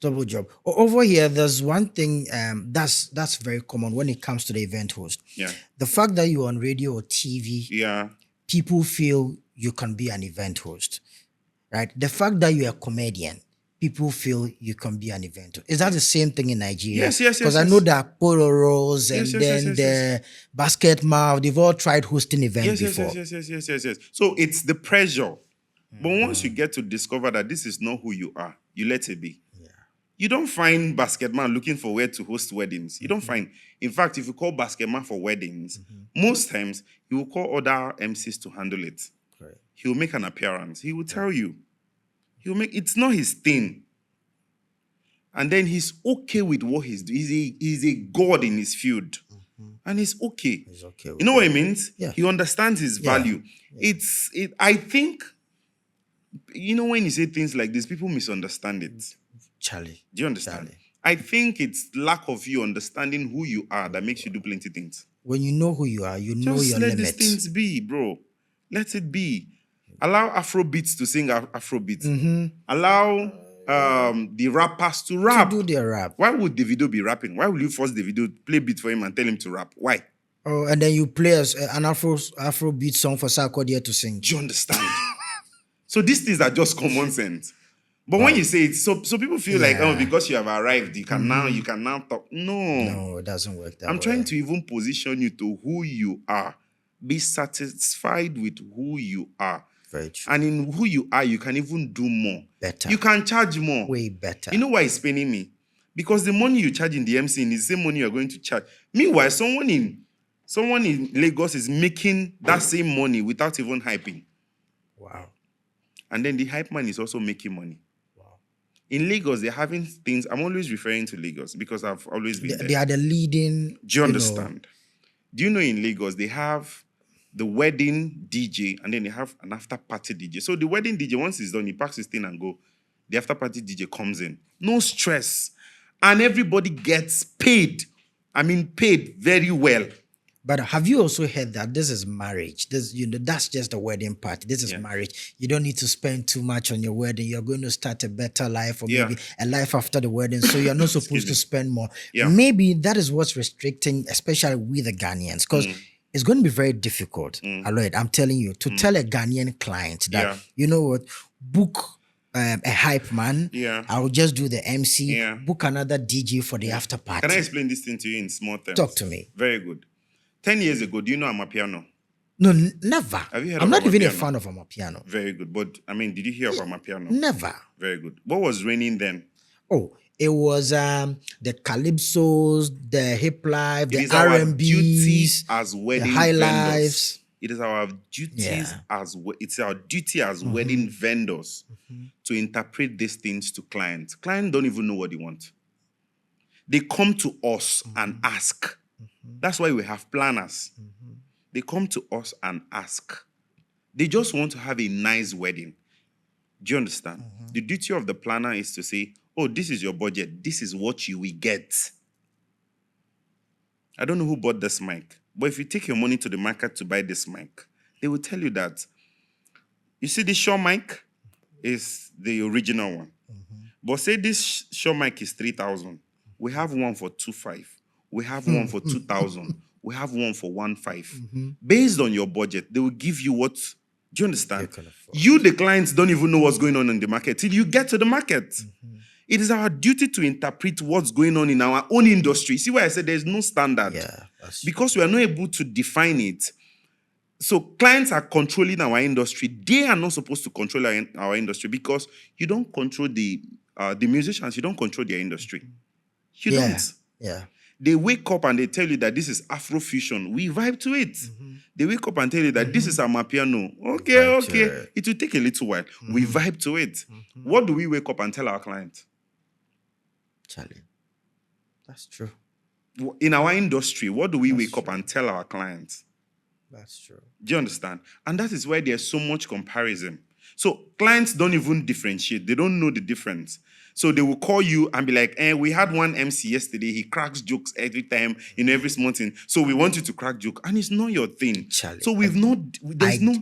Double job. Over here, there's one thing that's very common when it comes to the event host. Yeah. The fact that you're on radio or TV, people feel you can be an event host, right? The fact that you're a comedian, people feel you can be an event host. Is that the same thing in Nigeria? Yes. Because I know that Polo Rose and the Basket Mouth, they've all tried hosting events before. Yes. So it's the pressure. But once you get to discover that this is not who you are, you let it be. Yeah. You don't find Basketman looking for where to host weddings. You don't find. In fact, if you call Basketman for weddings, most times he will call other MCs to handle it. Right. He will make an appearance. He will tell you. It's not his thing. And then he's okay with what he's doing. He's a god in his field. And he's okay. He's okay with what it means? Yeah. He understands his value. Yeah. I think, when you say things like this, people misunderstand it. Charlie. Do you understand? Charlie. I think it's lack of you understanding who you are that makes you do plenty things. When you know who you are, you know your limits. Just let these things be, bro. Let it be. Allow Afrobeats to sing Afrobeats. Allow the rappers to rap. To do their rap. Why would Davido be rapping? Why will you force Davido to play beat for him and tell him to rap? Why? Oh, and then you play an Afrobeat song for Sarkodie to sing. Do you understand? So these things are just common sense. But when you say it, so people feel like, because you have arrived, you can now talk. No, it doesn't work that way. I'm trying to even position you to who you are. Be satisfied with who you are. Very true. And in who you are, you can even do more. Better. You can charge more. Way better. You know why it's paining me? Because the money you charge in the MCing is the same money you're going to charge. Meanwhile, someone in Lagos is making that same money without even hyping. Wow. And then the hype man is also making money. Wow. In Lagos, they're having things. I'm always referring to Lagos because I've always been there. They are the leading. Do you understand? Do you know in Lagos, they have the wedding DJ, and then they have an after-party DJ. So the wedding DJ, once it's done, he packs his thing and go. The after-party DJ comes in. No stress. And everybody gets paid. I mean, paid very well. But have you also heard that this is marriage? That's just a wedding party. This is marriage. You don't need to spend too much on your wedding. You're going to start a better life or maybe a life after the wedding. So you're not supposed to spend more. Yeah. Maybe that is what's restricting, especially with the Ghanaians. Because it's going to be very difficult, Aloyd, I'm telling you, to tell a Ghanaian client that, you know what, book a hype man. Yeah. I'll just do the MC. Yeah. Book another DJ for the after party. Can I explain this thing to you in small terms? Talk to me. Very good. 10 years ago, do you know I'm a piano? No, never. Have you heard I'm of not even a Amapiano? fan of Amapiano. Very good. But I mean, did you hear of Amapiano? Never. Very good. What was raining then? Oh, it was the calypsos, the hip life, It the is our duty R&Bs, as the wedding high vendors. lives. It is our duties Yeah. as it's our duty as wedding vendors to interpret these things to clients. Clients don't even know what they want. They come to us and ask. That's why we have planners. They come to us and ask. They just want to have a nice wedding. Do you understand? The duty of the planner is to say, oh, this is your budget. This is what you will get. I don't know who bought this mic, but if you take your money to the market to buy this mic, they will tell you that, you see this Shure mic is the original one. But say this Shure mic is 3,000. We have one for 2,500. We have one for 2,000. We have one for 1,500. Based on your budget, they will give you what. Do you understand? You, the clients, don't even know what's going on in the market till you get to the market. It is our duty to interpret what's going on in our own industry. See why I said there's no standard? Yeah. Because we are not able to define it. So clients are controlling our industry. They are not supposed to control our industry because you don't control the musicians. You don't control their industry. You don't. Yeah. They wake up and they tell you that this is Afrofusion. We vibe to it. They wake up and tell you that this is Amapiano. Okay. It will take a little while. We vibe to it. What do we wake up and tell our clients? Charlie, that's true. In our industry, what do we wake up and tell our clients? That's true. Do you understand? And that is why there's so much comparison. So clients don't even differentiate. They don't know the difference. So they will call you and be like, we had one MC yesterday. He cracks jokes every time in every small thing. So we want you to crack joke. And it's not your thing. Charlie, so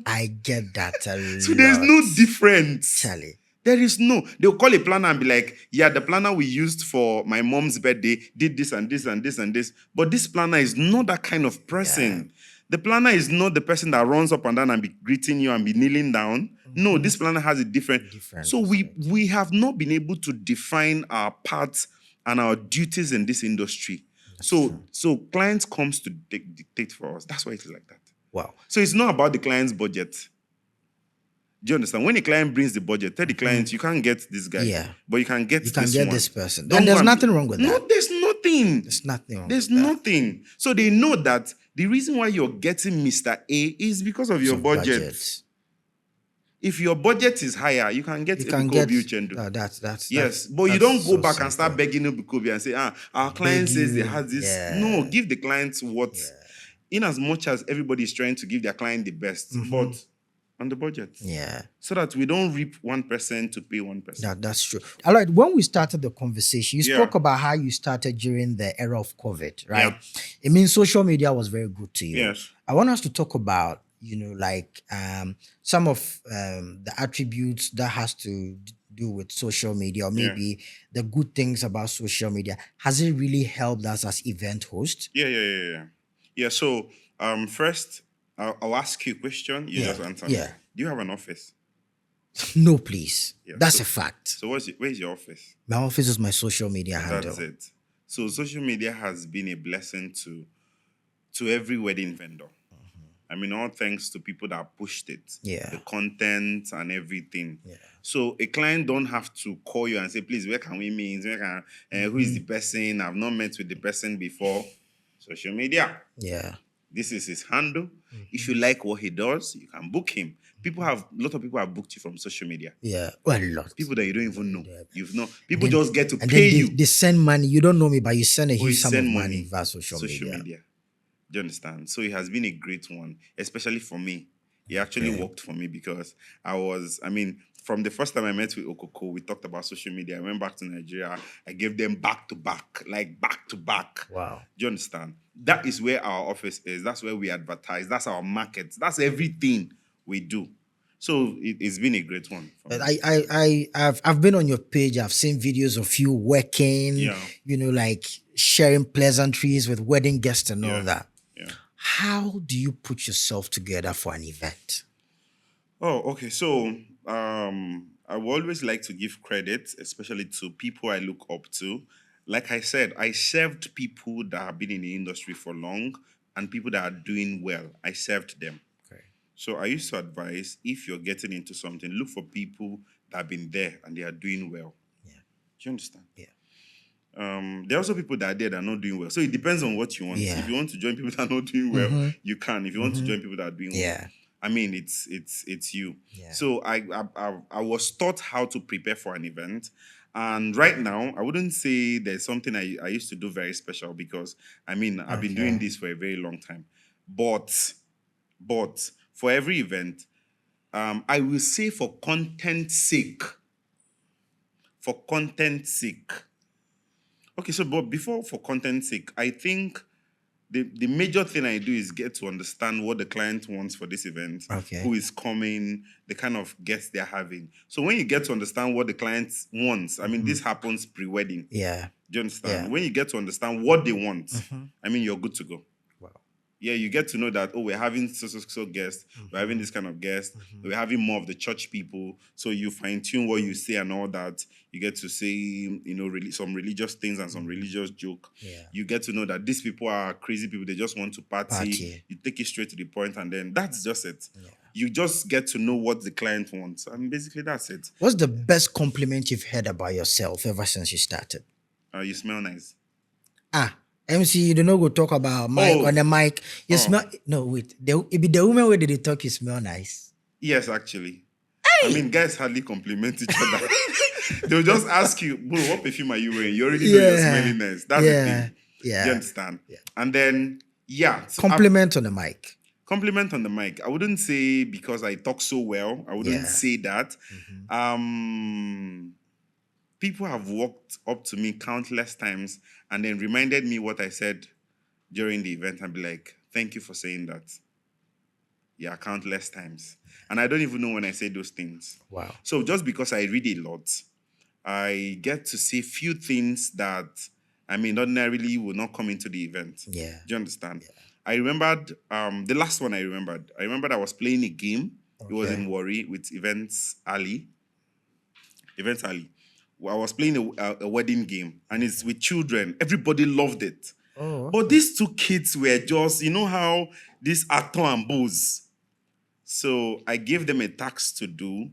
I get that a lot. So there's no difference. Charlie. There is no. They'll call a planner and be like, yeah, the planner we used for my mom's birthday did this and this and this and this. But this planner is not that kind of person. Yeah. The planner is not the person that runs up and down and be greeting you and be kneeling down. No, this planner has a different. So we have not been able to define our parts and our duties in this industry. So clients comes to dictate for us. That's why it is like that. Wow. So it's not about the client's budget. Do you understand? When a client brings the budget, tell the client you can't get this guy, but you can get this person. And there's nothing wrong with that. No, there's nothing. There's nothing wrong. There's nothing. So they know that the reason why you're getting Mr. A is because of your budget. If your budget is higher, you can get Ebukobi Uchendu. That's but you don't go back and start begging Ebukobi and say, our client says they have this. Yeah. No, give the clients what. Yeah. In as much as everybody is trying to give their client the best, but on the budget. Yeah. So that we don't reap 1% to pay 1%. That's true. All right. When we started the conversation, you spoke about how you started during the era of COVID, right? Yeah. It means social media was very good to you. Yes. I want us to talk about, some of the attributes that has to do with social media, or maybe the good things about social media. Has it really helped us as event host? Yeah. So first, I'll ask you a question. You just answer. Yeah. Do you have an office? No, please. Yeah, that's a fact. So where's your office? My office is my social media handle. That's it. So social media has been a blessing to every wedding vendor. I mean, all thanks to people that pushed it. Yeah. The content and everything. Yeah. So a client don't have to call you and say, please, where can we meet? Who is the person? I've not met with the person before. Social media. Yeah. This is his handle. If you like what he does, you can book him. A lot of people have booked you from social media. Yeah, well, a lot. People that you don't even know. People just get to pay you. They send money. You don't know me, but you send a huge sum of money via social media. Do you understand? So it has been a great one, especially for me. It actually worked for me because from the first time I met with Okoko, we talked about social media. I went back to Nigeria. I gave them back to back. Wow. Do you understand? That is where our office is. That's where we advertise. That's our market. That's everything we do. So it's been a great one. But I've been on your page. I've seen videos of you working, sharing pleasantries with wedding guests and all that. Yeah. How do you put yourself together for an event? Oh, okay. So I would always like to give credit, especially to people I look up to. Like I said, I served people that have been in the industry for long and people that are doing well. I served them. So I used to advise, if you're getting into something, look for people that have been there and they are doing well. Yeah. Do you understand? Yeah. There are also people that are there that are not doing well. So it depends on what you want. Yeah. If you want to join people that are not doing well, Mm-hmm. you can. If you want to join people that are doing well, Yeah. I mean, it's you. Yeah. So I was taught how to prepare for an event, and right now I wouldn't say there's something I used to do very special, because I mean I've been doing Okay. this for a very long time. But for every event, I will say for content's sake. For content's sake. Okay, so but before for content's sake, I think the major thing I do is get to understand what the client wants for this event, Okay. who is coming, the kind of guests they're having. So when you get to understand what the client wants, I mean, this happens pre-wedding. Yeah. Do you understand? Yeah. When you get to understand what they want, Mhm. I mean, you're good to go. Wow. Yeah, you get to know that, oh, we're having so guests, we're having this kind of guest, we're having more of the church people. So you fine-tune what you say and all that. You get to say, you know, really some religious things and some religious joke. Yeah. You get to know that these people are crazy people, they just want to party. You take it straight to the point, and then that's just it. Yeah. You just get to know what the client wants. And basically that's it. What's the best compliment you've heard about yourself ever since you started? You smell nice. MC, you don't know go talk about mic Oh. on the mic. You Oh. smell no wait. It be the woman where did they talk you smell nice. Yes, actually. I mean, guys hardly compliment each other. They'll just ask you, bro, what perfume are you wearing? You already know you're smelling nice. That's the thing. Yeah. Do you understand? Yeah. And then, yeah. So Compliment on the mic. compliment on the mic. I wouldn't say because I talk so well. I wouldn't Yeah. say that. People have walked up to me countless times and then reminded me what I said during the event and be like, thank you for saying that. Yeah, countless times. And I don't even know when I say those things. Wow. So just because I read a lot, I get to see few things that, I mean, ordinarily will not come into the event. Yeah. Do you understand? Yeah. I remembered, the last one I remembered I was playing a game. It was in Warri with Events Ali. I was playing a wedding game, and it's with children. Everybody loved it. Oh. But these two kids were just, you know how these Aton and Bose. So I gave them a task to do.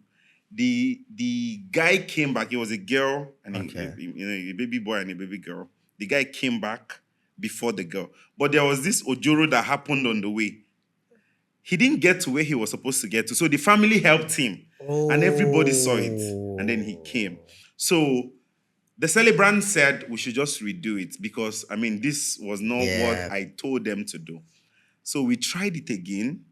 The guy came back. It was a girl and a baby boy and a baby girl. The guy came back before the girl. But there was this ojoro that happened on the way. He didn't get to where he was supposed to get to. So the family helped him. And everybody saw it. And then he came. So the celebrant said we should just redo it because, I mean, this was not what I told them to do. So we tried it again.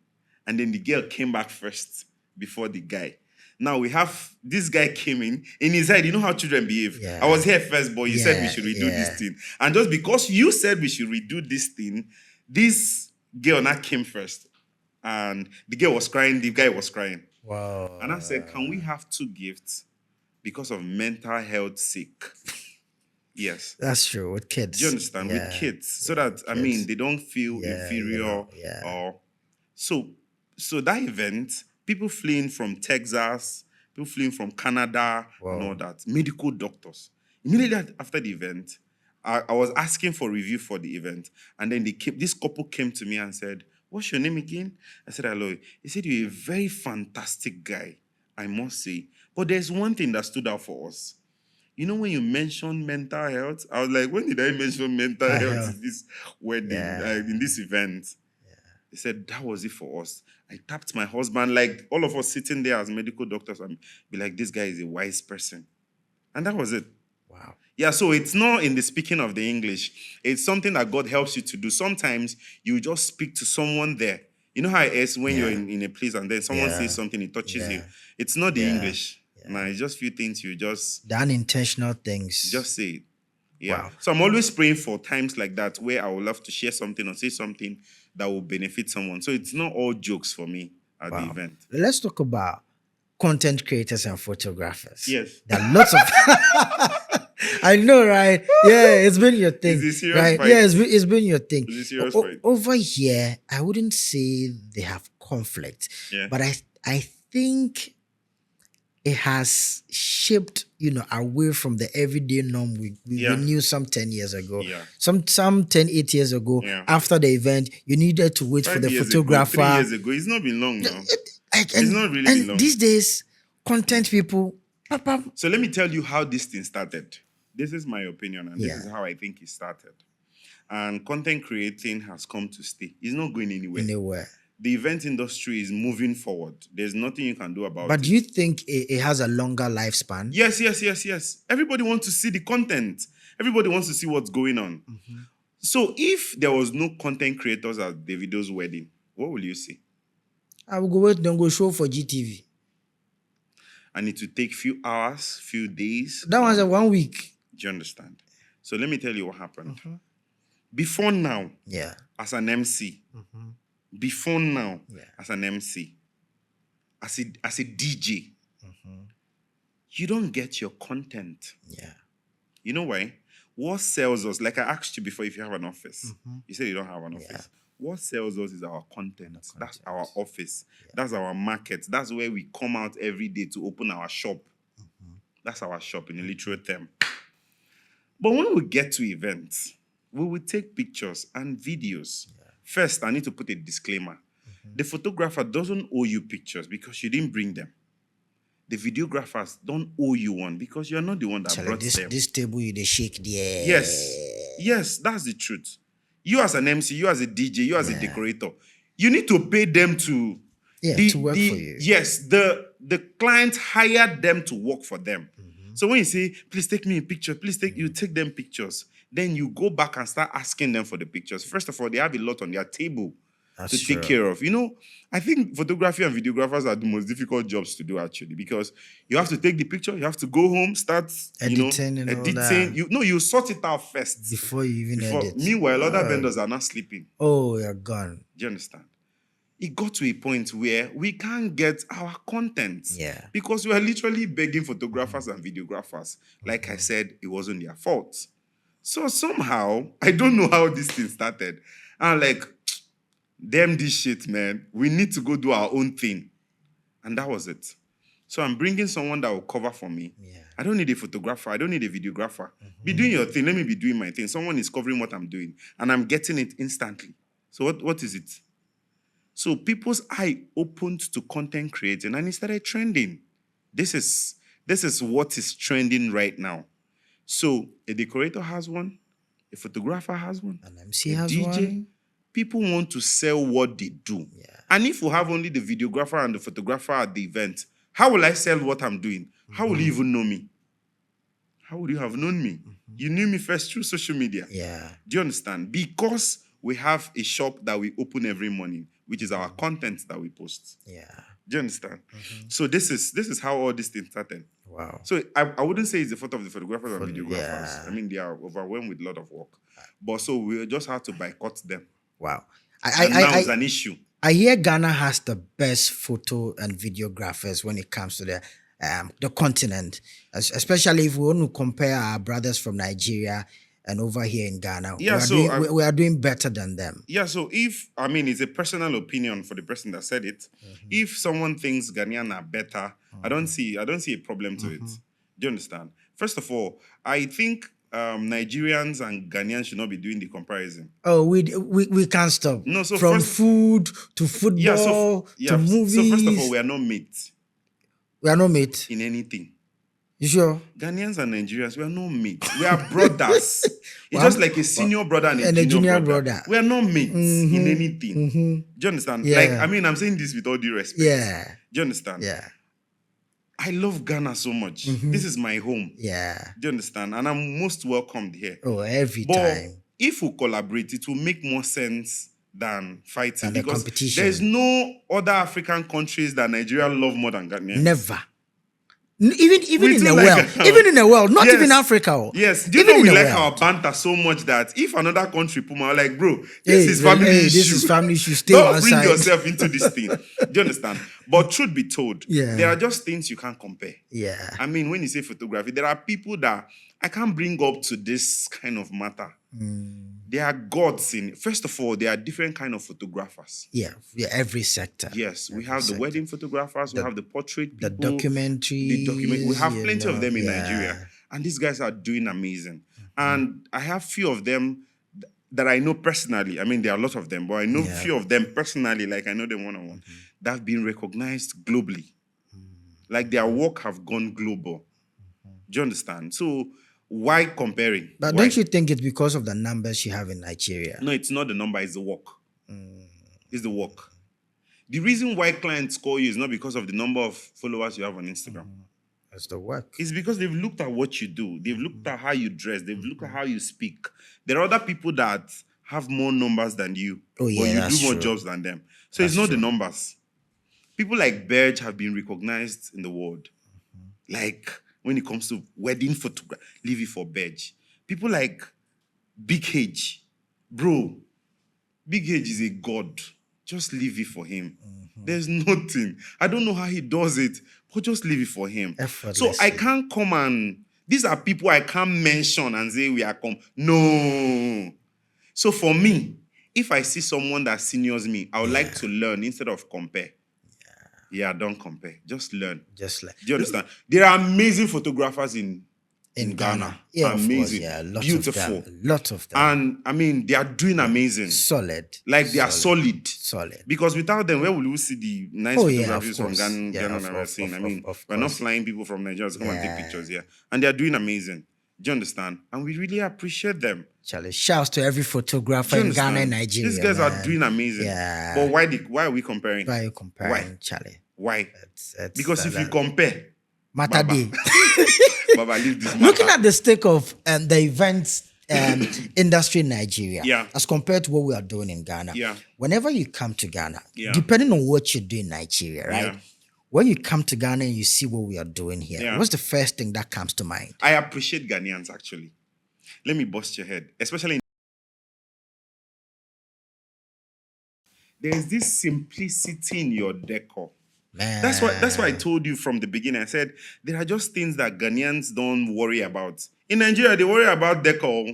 And then the girl came back first before the guy. Now we have, this guy came in his head, you know how children behave. Yeah. I was here first, but you said we should redo this thing. And just because you said we should redo this thing, this girl now came first. And the girl was crying, the guy was crying. Wow. And I said, can we have 2 gifts because of mental health sake? Yes. That's true, with kids. Do you understand? With kids. So that, I mean, they don't feel inferior. Or So that event, people fleeing from Texas, people fleeing from Canada, and all that, medical doctors. Immediately after the event, I was asking for review for the event. And then this couple came to me and said, what's your name again? I said, Aloy. He said, you're a very fantastic guy, I must say. But there's one thing that stood out for us. You know, when you mentioned mental health, I was like, when did I mention mental health in this wedding, in this event? He said, that was it for us. I tapped my husband, like all of us sitting there as medical doctors, and be like, this guy is a wise person. And that was it. Wow. Yeah, so it's not in the speaking of the English. It's something that God helps you to do. Sometimes you just speak to someone there. You know how it is when you're in a place and then someone says something, it touches you. It's not the English. Nah, it's just few things you just... The unintentional things. Just say it. Yeah. Wow. So I'm always praying for times like that where I would love to share something or say something that will benefit someone. So it's not all jokes for me at the event. Let's talk about content creators and photographers. Yes. There are lots of... I know, right? Yeah, it's been your thing. Is it serious right? fight? Yeah, it's been your thing. Is it serious fight? Over here, I wouldn't say they have conflict. Yeah. But I think it has shaped, away from the everyday norm we knew some 10 years ago. Yeah. Some 8 years ago, Yeah. after the event, you needed to wait for 5 the years photographer. ago, 3 years ago. It's not been long now. It's not really been long. These days, content people. So let me tell you how this thing started. This is my opinion, and this is how I think it started. And content creating has come to stay. It's not going anywhere. The event industry is moving forward. There's nothing you can do about it. But do you think it has a longer lifespan? Yes. Everybody wants to see the content. Everybody wants to see what's going on. Mm-hmm. So if there was no content creators at Davido's wedding, what will you say? I will go wait, then go show for GTV. And it will take few hours, few days. That was a 1 week. Do you understand? So let me tell you what happened. Mm-hmm. Before now, as an MC, before now, as an MC, as a DJ, you don't get your content. Yeah. You know why? What sells us, like I asked you before, if you have an office, you said you don't have an office. Yeah. What sells us is our content. That's our office. Yeah. That's our market. That's where we come out every day to open our shop. That's our shop in a literal term. But when we get to events, we will take pictures and videos. Yeah. First, I need to put a disclaimer. The photographer doesn't owe you pictures because you didn't bring them. The videographers don't owe you one because you're not the one that brought them. This table, you shake the air. Yes, that's the truth. You as an MC, you as a DJ, you as a decorator, you need to pay them to work for you. Yes, the client hired them to work for them. So when you say, please take me a picture, you take them pictures. Then you go back and start asking them for the pictures. First of all, they have a lot on their table to take care of. I think photography and videographers are the most difficult jobs to do, actually, because you have to take the picture, you have to go home, start editing. You sort it out first. Before you even edit. Meanwhile, other vendors are not sleeping. Oh, you're gone. Do you understand? It got to a point where we can't get our content. Yeah. Because we are literally begging photographers and videographers. Like I said, it wasn't their fault. So somehow, I don't know how this thing started. I'm like, damn this shit, man. We need to go do our own thing. And that was it. So I'm bringing someone that will cover for me. Yeah. I don't need a photographer. I don't need a videographer. Be doing your thing. Let me be doing my thing. Someone is covering what I'm doing. And I'm getting it instantly. So what is it? So people's eye opened to content creating and it started trending. This is what is trending right now. So a decorator has one, a photographer has one, an MC has DJ. One. People want to sell what they do. Yeah. And if we have only the videographer and the photographer at the event, how will I sell what I'm doing? How will you even know me? How would you have known me? You knew me first through social media. Yeah. Do you understand? Because we have a shop that we open every morning, which is our content that we post. Yeah. Do you understand? So this is how all this thing started. Wow. So I wouldn't say it's the fault of the photographers and videographers. Yeah. I mean, they are overwhelmed with a lot of work. But so we just had to boycott them. Wow. Now it's an issue. I hear Ghana has the best photo and videographers when it comes to the continent, especially if we want to compare our brothers from Nigeria and over here in Ghana. Yeah, we are doing better than them. Yeah, so it's a personal opinion for the person that said it. If someone thinks Ghanaian are better, I don't see a problem to it. Do you understand? First of all, I think Nigerians and Ghanaians should not be doing the comparison. Oh, we can't stop. No, so from food to football to movies. So first of all, we are not mates. We are not mates in anything. You sure? Ghanaians and Nigerians, we are not mates. We are brothers. It's just like a senior brother and a junior brother. We are not mates in anything. Do you understand? Yeah. Like, I'm saying this with all due respect. Yeah. Do you understand? Yeah. I love Ghana so much. This is my home. Yeah. Do you understand? And I'm most welcomed here. Oh, every time. If we collaborate, it will make more sense than fighting. And the because competition. There's no other African countries that Nigeria love more than Ghana. Never. Even in the world. Even in the world. Not even Africa. Yes. Do you know we like our banter so much that if another country put my like, bro, this is family issue. This is family issue. Stay Don't bring yourself into this thing. Do you understand? But truth be told, yeah, there are just things you can't compare. Yeah. I mean, when you say photography, there are people that I can't bring up to this kind of matter. There are gods in. First of all, there are different kind of photographers. Yeah, every sector. Yes, we Every have the sector. wedding photographers. We have the portrait people. The documentaries. We have plenty of them in yeah. Nigeria, and these guys are doing amazing. And I have few of them that I know personally. I mean, there are a lot of them, but I know few of them personally. Like I know them one-on-one. That have been recognized globally. Like their work have gone global. Do you understand? So why comparing? But Why? don't you think it's because of the numbers you have in Nigeria? No, it's not the number, it's the work. It's the work. The reason why clients call you is not because of the number of followers you have on Instagram. It's the work. It's because they've looked at what you do. They've looked at how you dress. They've looked at how you speak. There are other people that have more numbers than you. Oh, yeah, or you that's do more true. jobs than them. So it's not the numbers. People like Berge have been recognized in the world. Like when it comes to wedding photography, leave it for Berge. People like Big H. Bro, Big H is a god. Just leave it for him. There's nothing. I don't know how he does it, but just leave it for him. So I can't come and... These are people I can't mention and say we are No. So for me, if I see someone that seniors me, I would like to learn instead of compare. Yeah, don't compare. Just learn. Just like... Do you understand? There are amazing photographers in Ghana. Yeah, amazing. Of course, yeah. Beautiful. Lots of them. And I mean, they are doing amazing. Solid. Like they are solid. Solid. Because without them, where will we see the nice photographies from Ghana and everything? I mean, we're not flying people from Nigeria to come and take pictures here. And they are doing amazing. Do you understand? And we really appreciate them. Charlie, shouts to every photographer in Ghana and Nigeria. These guys are doing amazing. Yeah. But why are we comparing? Why are you comparing, Why? Charlie? Why? It's Because if you compare, Matadi. Baba, leave this Looking at the stake of the events industry in Nigeria, as compared to what we are doing in Ghana, whenever you come to Ghana, depending on what you do in Nigeria, right? When you come to Ghana and you see what we are doing here, what's the first thing that comes to mind? I appreciate Ghanaians, actually. Let me bust your head, especially there's this simplicity in your decor. Man. That's why I told you from the beginning. I said there are just things that Ghanaians don't worry about. In Nigeria, they worry about decor.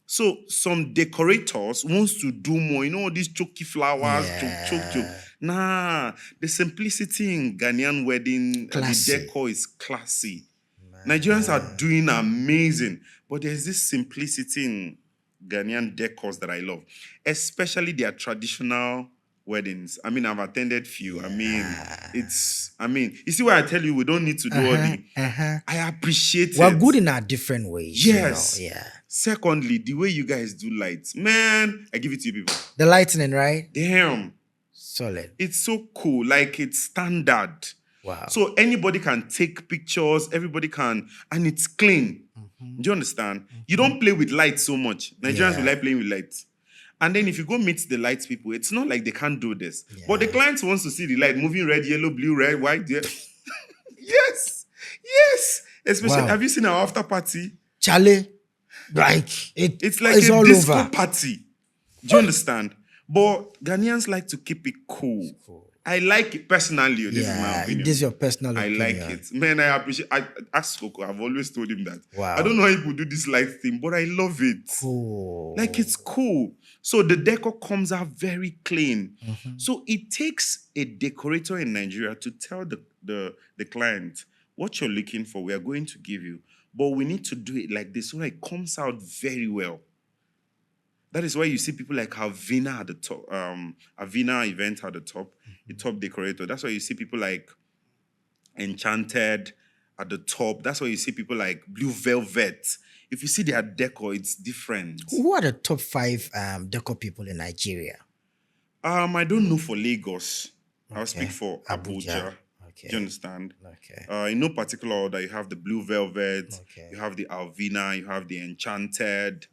So some decorators wants to do more. You know, these choky flowers, choke. Nah, the simplicity in Ghanaian wedding, the decor is classy. Man. Nigerians are doing amazing, but there's this simplicity in Ghanaian decors that I love, especially their traditional weddings. I mean, I've attended few. I mean, you see why I tell you we don't need to do all the... I appreciate it. We're good in our different ways. Yes. You know? Yeah. Secondly, the way you guys do lights. Man, I give it to you people. The lightning, right? Damn. Solid. It's so cool. Like, it's standard. Wow. So anybody can take pictures. Everybody can. And it's clean. Do you understand? You don't play with lights so much. Nigerians will like playing with lights. And then if you go meet the lights people, it's not like they can't do this. Yeah. But the client wants to see the light moving red, yellow, blue, red, white. Yes. Especially, have you seen our after party? Charlie, like it's like a all disco over. Party. Do you understand? But Ghanaians like to keep it cool. I like it personally. This is my opinion. This is your personal opinion. I like it. Man, I appreciate I ask Coco. I've always told him that. Wow. I don't know how people do this light thing, but I love it. Cool. Like, it's cool. So the decor comes out very clean. So it takes a decorator in Nigeria to tell the client what you're looking for, we are going to give you. But we need to do it like this so that it comes out very well. That is why you see people like Avina at the top, Avina event at the top, the top decorator. That's why you see people like Enchanted at the top. That's why you see people like Blue Velvet. If you see their decor, it's different. Who are the top 5 decor people in Nigeria? I don't know for Lagos. I'll speak for Abuja. Okay. Do you understand? Okay. In no particular order, you have the Blue Velvet, you have the Alvina, you have the Enchanted,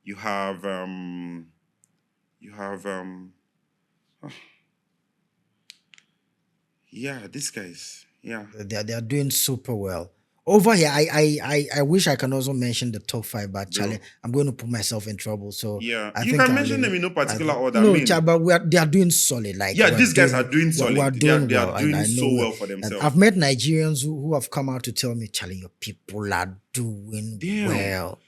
you have these guys. Yeah. They are doing super well. Over here, I wish I can also mention the top 5, but Charlie, I'm going to put myself in trouble. So yeah, you can mention them in no particular order. No, but they are doing solid. Like these guys are doing solid. They are doing so well for themselves. And I've met Nigerians who have come out to tell me, Charlie, your people are doing well.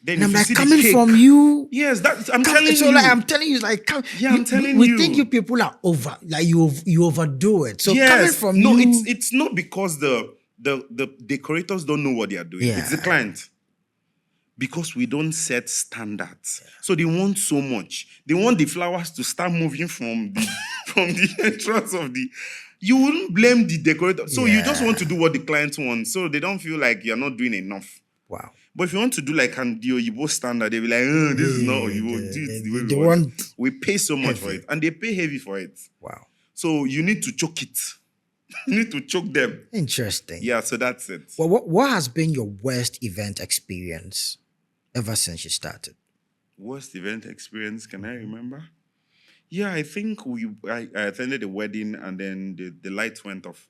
Then And if I'm you like, see the coming cake, from you. yes, I'm telling So you. like I'm telling you, like Yeah, I'm telling we you. think you people are over, like you overdo it. So coming Yes, from no, you, it's not because the decorators don't know what they are doing. It's the yeah, client. Because we don't set standards. So they want so much. They want the flowers to start moving from the from the entrance of the. You wouldn't blame the decorator. So you just want to do what the client wants. So they don't feel like you're not doing enough. wow. But if you want to do like an the Oyibo standard, they'll be like, oh, this is not Oyibo. Do it the way we They want it. want We pay so much for heavy. it. And they pay heavy for it. Wow, So you need to choke it. You need to choke them. interesting. Yeah, so that's it. Well, what has been your worst event experience ever since you started? Worst event experience, can I remember? Yeah, I think I attended a wedding and then the lights went off.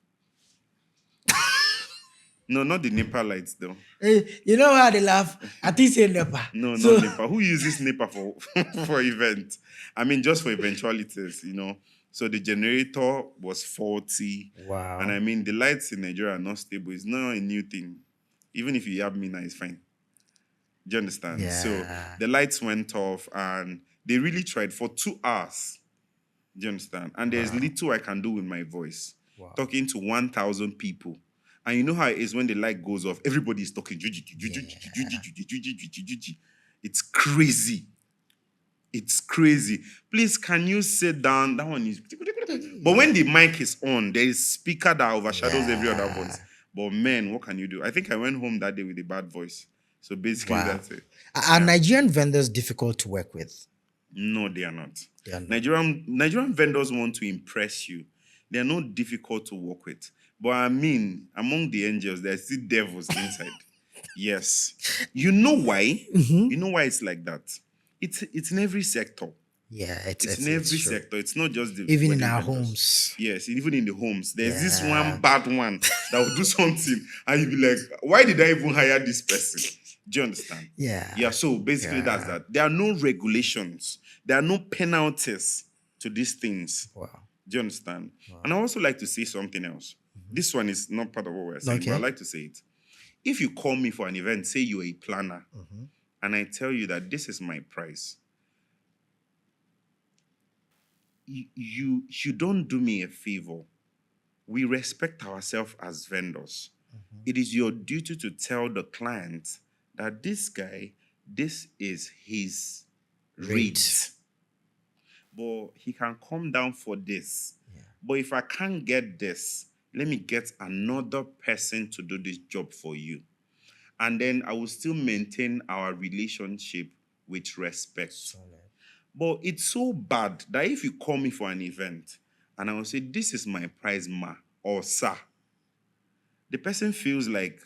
No, not the NEPA lights though. You know how they laugh? I think say never. No, So not NEPA. Who uses NEPA for for event? I mean, just for eventualities, So the generator was faulty. wow. And I mean, the lights in Nigeria are not stable. It's not a new thing. Even if you have me now, it's fine. Do you understand? Yeah. So the lights went off and they really tried for 2 hours. Do you understand? And there's little I can do with my voice. Wow. Talking to 1,000 people. And you know how it is when the light goes off, everybody's talking. It's crazy. It's crazy. Please, can you sit down? That one is. But when the mic is on, there is speaker that overshadows every other voice. But man, what can you do? I think I went home that day with a bad voice. So basically, that's it. Are Nigerian vendors difficult to work with? No, they are not. They are not. Nigerian vendors want to impress you. They are not difficult to work with. But I mean, among the angels, there's still devils inside. Yes. You know why? Mm-hmm. You know why it's like that? It's in every sector. Yeah, It's in every sector. It's not just the even in wedding our vendors. homes. Yes, even in the homes. There's this one bad one that will do something and you'll be like, why did I even hire this person? Do you understand? Yeah. Yeah, so basically that's that. There are no regulations. There are no penalties to these things. Wow. Do you understand? Wow. And I also like to say something else. Mm-hmm. This one is not part of what we're saying, but I like to say it. If you call me for an event, say you're a planner, and I tell you that this is my price, you don't do me a favor. We respect ourselves as vendors. It is your duty to tell the client that this guy, this is his rate. But he can come down for this. Yeah. But if I can't get this, let me get another person to do this job for you. And then I will still maintain our relationship with respect. Solid. But it's so bad that if you call me for an event and I will say, this is my price, ma, or sir, the person feels like,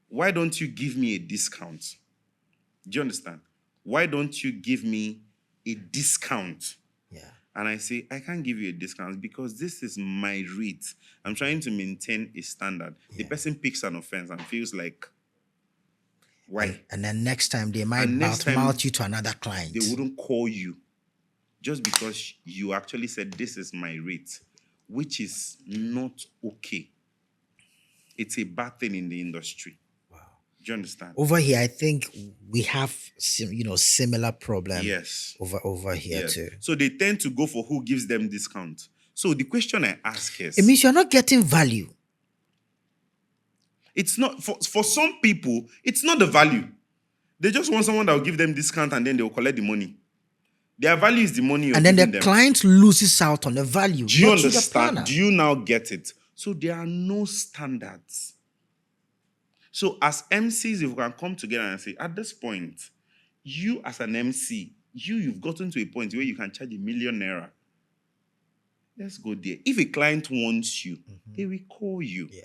why don't you give me a discount? Do you understand? Why don't you give me a discount? Yeah. And I say, I can't give you a discount because this is my rate. I'm trying to maintain a standard. Yeah. The person picks an offense and feels like, why? And then next time they might mouth you to another client. They wouldn't call you just because you actually said, this is my rate, which is not okay. It's a bad thing in the industry. Wow. Do you understand? Over here, I think we have similar problem. Yes. Over here too. So they tend to go for who gives them discount. So the question I ask is, it means you're not getting value. It's not for some people, it's not the value. They just want someone that will give them discount and then they will collect the money. Their value is the money you're giving them. And then the client loses out on the value. Do you understand? Do you now get it? So there are no standards. So as MCs, if we can come together and say, at this point, you as an MC, you've gotten to a point where you can charge ₦1 million. Let's go there. If a client wants you, they will call you. Yeah.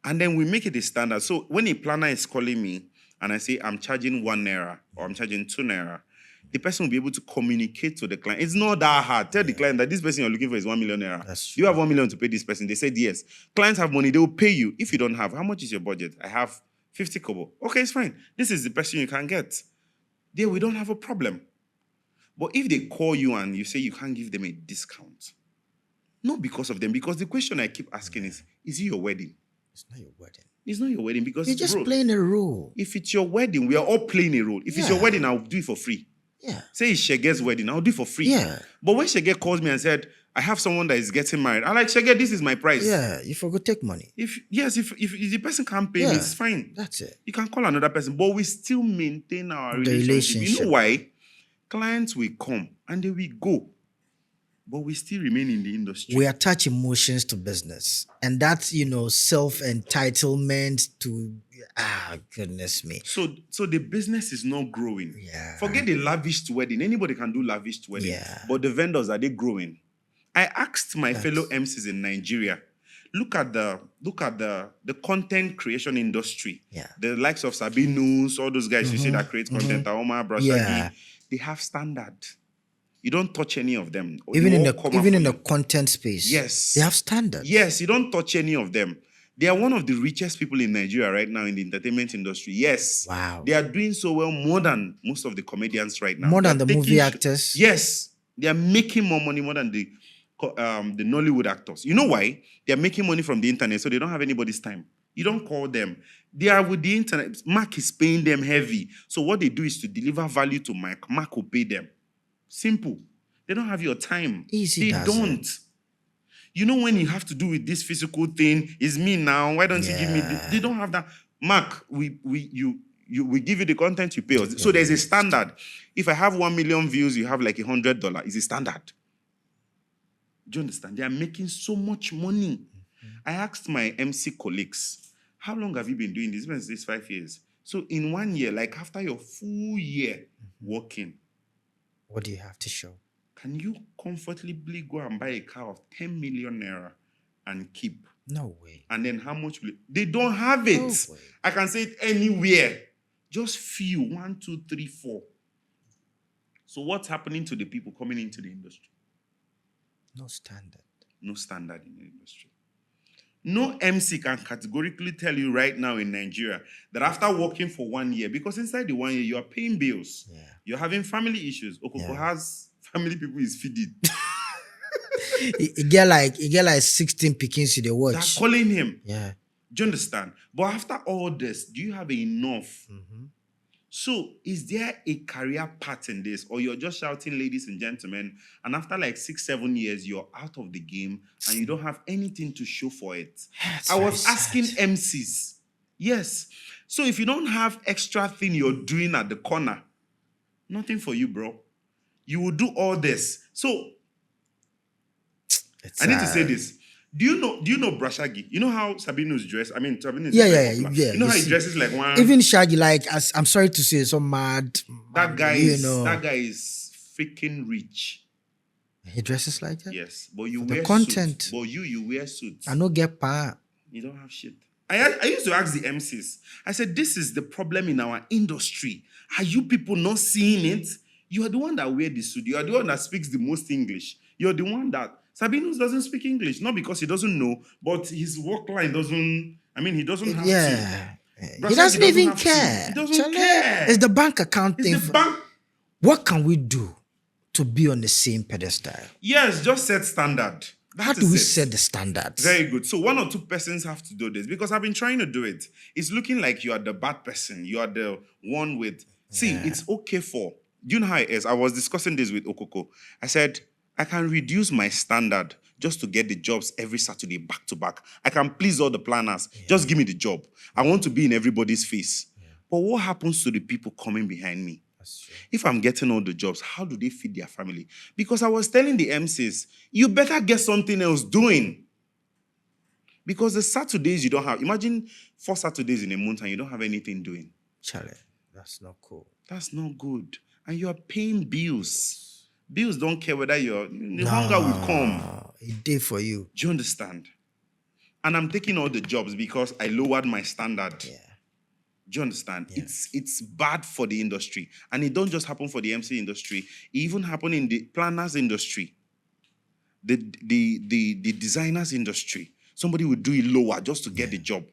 And then we make it a standard. So when a planner is calling me and I say, I'm charging ₦1 or I'm charging ₦2, the person will be able to communicate to the client. It's not that hard. Tell the client that this person you're looking for is ₦1 million. You have ₦1 million to pay this person. They said yes. Clients have money, they will pay you. If you don't have, how much is your budget? I have 50 kobo. Okay, it's fine. This is the person you can get. There we don't have a problem. But if they call you and you say you can't give them a discount, not because of them, because the question I keep asking is it your wedding? It's not your wedding. It's not your wedding because, You're just bro, playing a role. if it's your wedding, we are all playing a role. If it's your wedding, I'll do it for free. Yeah. Say it's Shege's wedding, I'll do it for free. Yeah. But when Shege calls me and said, I have someone that is getting married, I'm like, Shege, this is my price. Yeah, you forgot take money. If the person can't pay me, it's fine. That's it. You can call another person, but we still maintain our The relationship. You know why? Clients will come and they will go, but we still remain in the industry. We attach emotions to business, and that's self-entitlement to goodness me. So the business is not growing. Yeah. Forget the lavish wedding. Anybody can do lavish wedding. Yeah. But the vendors, are they growing? I asked my fellow MCs in Nigeria, look at the content creation industry. Yeah. The likes of Sabinus, all those guys you see that create content, Omar, Brashagi, they have standard. You don't touch any of them. Even in the content space. Yes. They have standards. Yes, you don't touch any of them. They are one of the richest people in Nigeria right now in the entertainment industry. Yes. Wow. They are doing so well more than most of the comedians right now. More than the movie actors. Yes. They are making more money more than the Nollywood actors. You know why? They are making money from the internet, so they don't have anybody's time. You don't call them. They are with the internet. Mark is paying them heavy. So what they do is to deliver value to Mark. Mark will pay them. Simple. They don't have your time. Easy. They don't. You know when you have to do with this physical thing, it's me now. Why don't you give me this? They don't have that. Mark, we give you the content, you pay us. So there's a standard. If I have 1 million views, you have like $100. It's a standard. Do you understand? They are making so much money. I asked my MC colleagues, how long have you been doing this? It's been 5 years. So in 1 year, like after your full year working, what do you have to show? Can you comfortably go and buy a car of 10 million naira and keep? No way. And then how much will it? They don't have it. No way. I can say it anywhere. Just few. 1, 2, 3, 4. So what's happening to the people coming into the industry? No standard. No standard in the industry. No MC can categorically tell you right now in Nigeria that after working for 1 year, because inside the 1 year, you are paying bills. Yeah. You're having family issues. Okoko has family people is feeding. He get like 16 pickings to the watch. They're calling him. Yeah. Do you understand? But after all this, do you have enough? So is there a career path in this? Or you're just shouting, ladies and gentlemen, and after like 6, 7 years, you're out of the game and you don't have anything to show for it? I was asking MCs. Yes. So if you don't have extra thing you're doing at the corner, nothing for you, bro. You will do all this. So I need to say this. Do you know Brashagi? You know how Sabino's dress? I mean, Sabino's yeah. You know how he dresses like one. Even Shaggy, like, I'm sorry to say, so mad. That guy is freaking rich. He dresses like that. Yes, but you wear content. Suits. But you wear suits. I no get pa. You don't have shit. I used to ask the MCs. I said, this is the problem in our industry. Are you people not seeing it? You are the one that wear the suit. You are the one that speaks the most English. You're the one that Sabinus doesn't speak English, not because he doesn't know, but his work line doesn't. I mean, he doesn't have to. He doesn't even care. He doesn't care. It's the bank account thing. It's the bank. What can we do to be on the same pedestal? Yes, just set standard. How do we set the standards? Very good. So 1 or 2 persons have to do this because I've been trying to do it. It's looking like you are the bad person. You are the one with. See, it's okay for. Do you know how it is? I was discussing this with Okoko. I said, I can reduce my standard just to get the jobs every Saturday back to back. I can please all the planners. Just give me the job. I want to be in everybody's face. But what happens to the people coming behind me? If I'm getting all the jobs, how do they feed their family? Because I was telling the MCs, you better get something else doing. Because the Saturdays you don't have, imagine 4 Saturdays in a month and you don't have anything doing. Charlie, that's not cool. That's not good. And you are paying bills. Bills don't care whether the hunger will come. It's day for you. Do you understand? And I'm taking all the jobs because I lowered my standard. Yeah. Do you understand? Yeah. It's bad for the industry. And it don't just happen for the MC industry. It even happen in the planners industry. The designers industry. Somebody will do it lower just to get the job.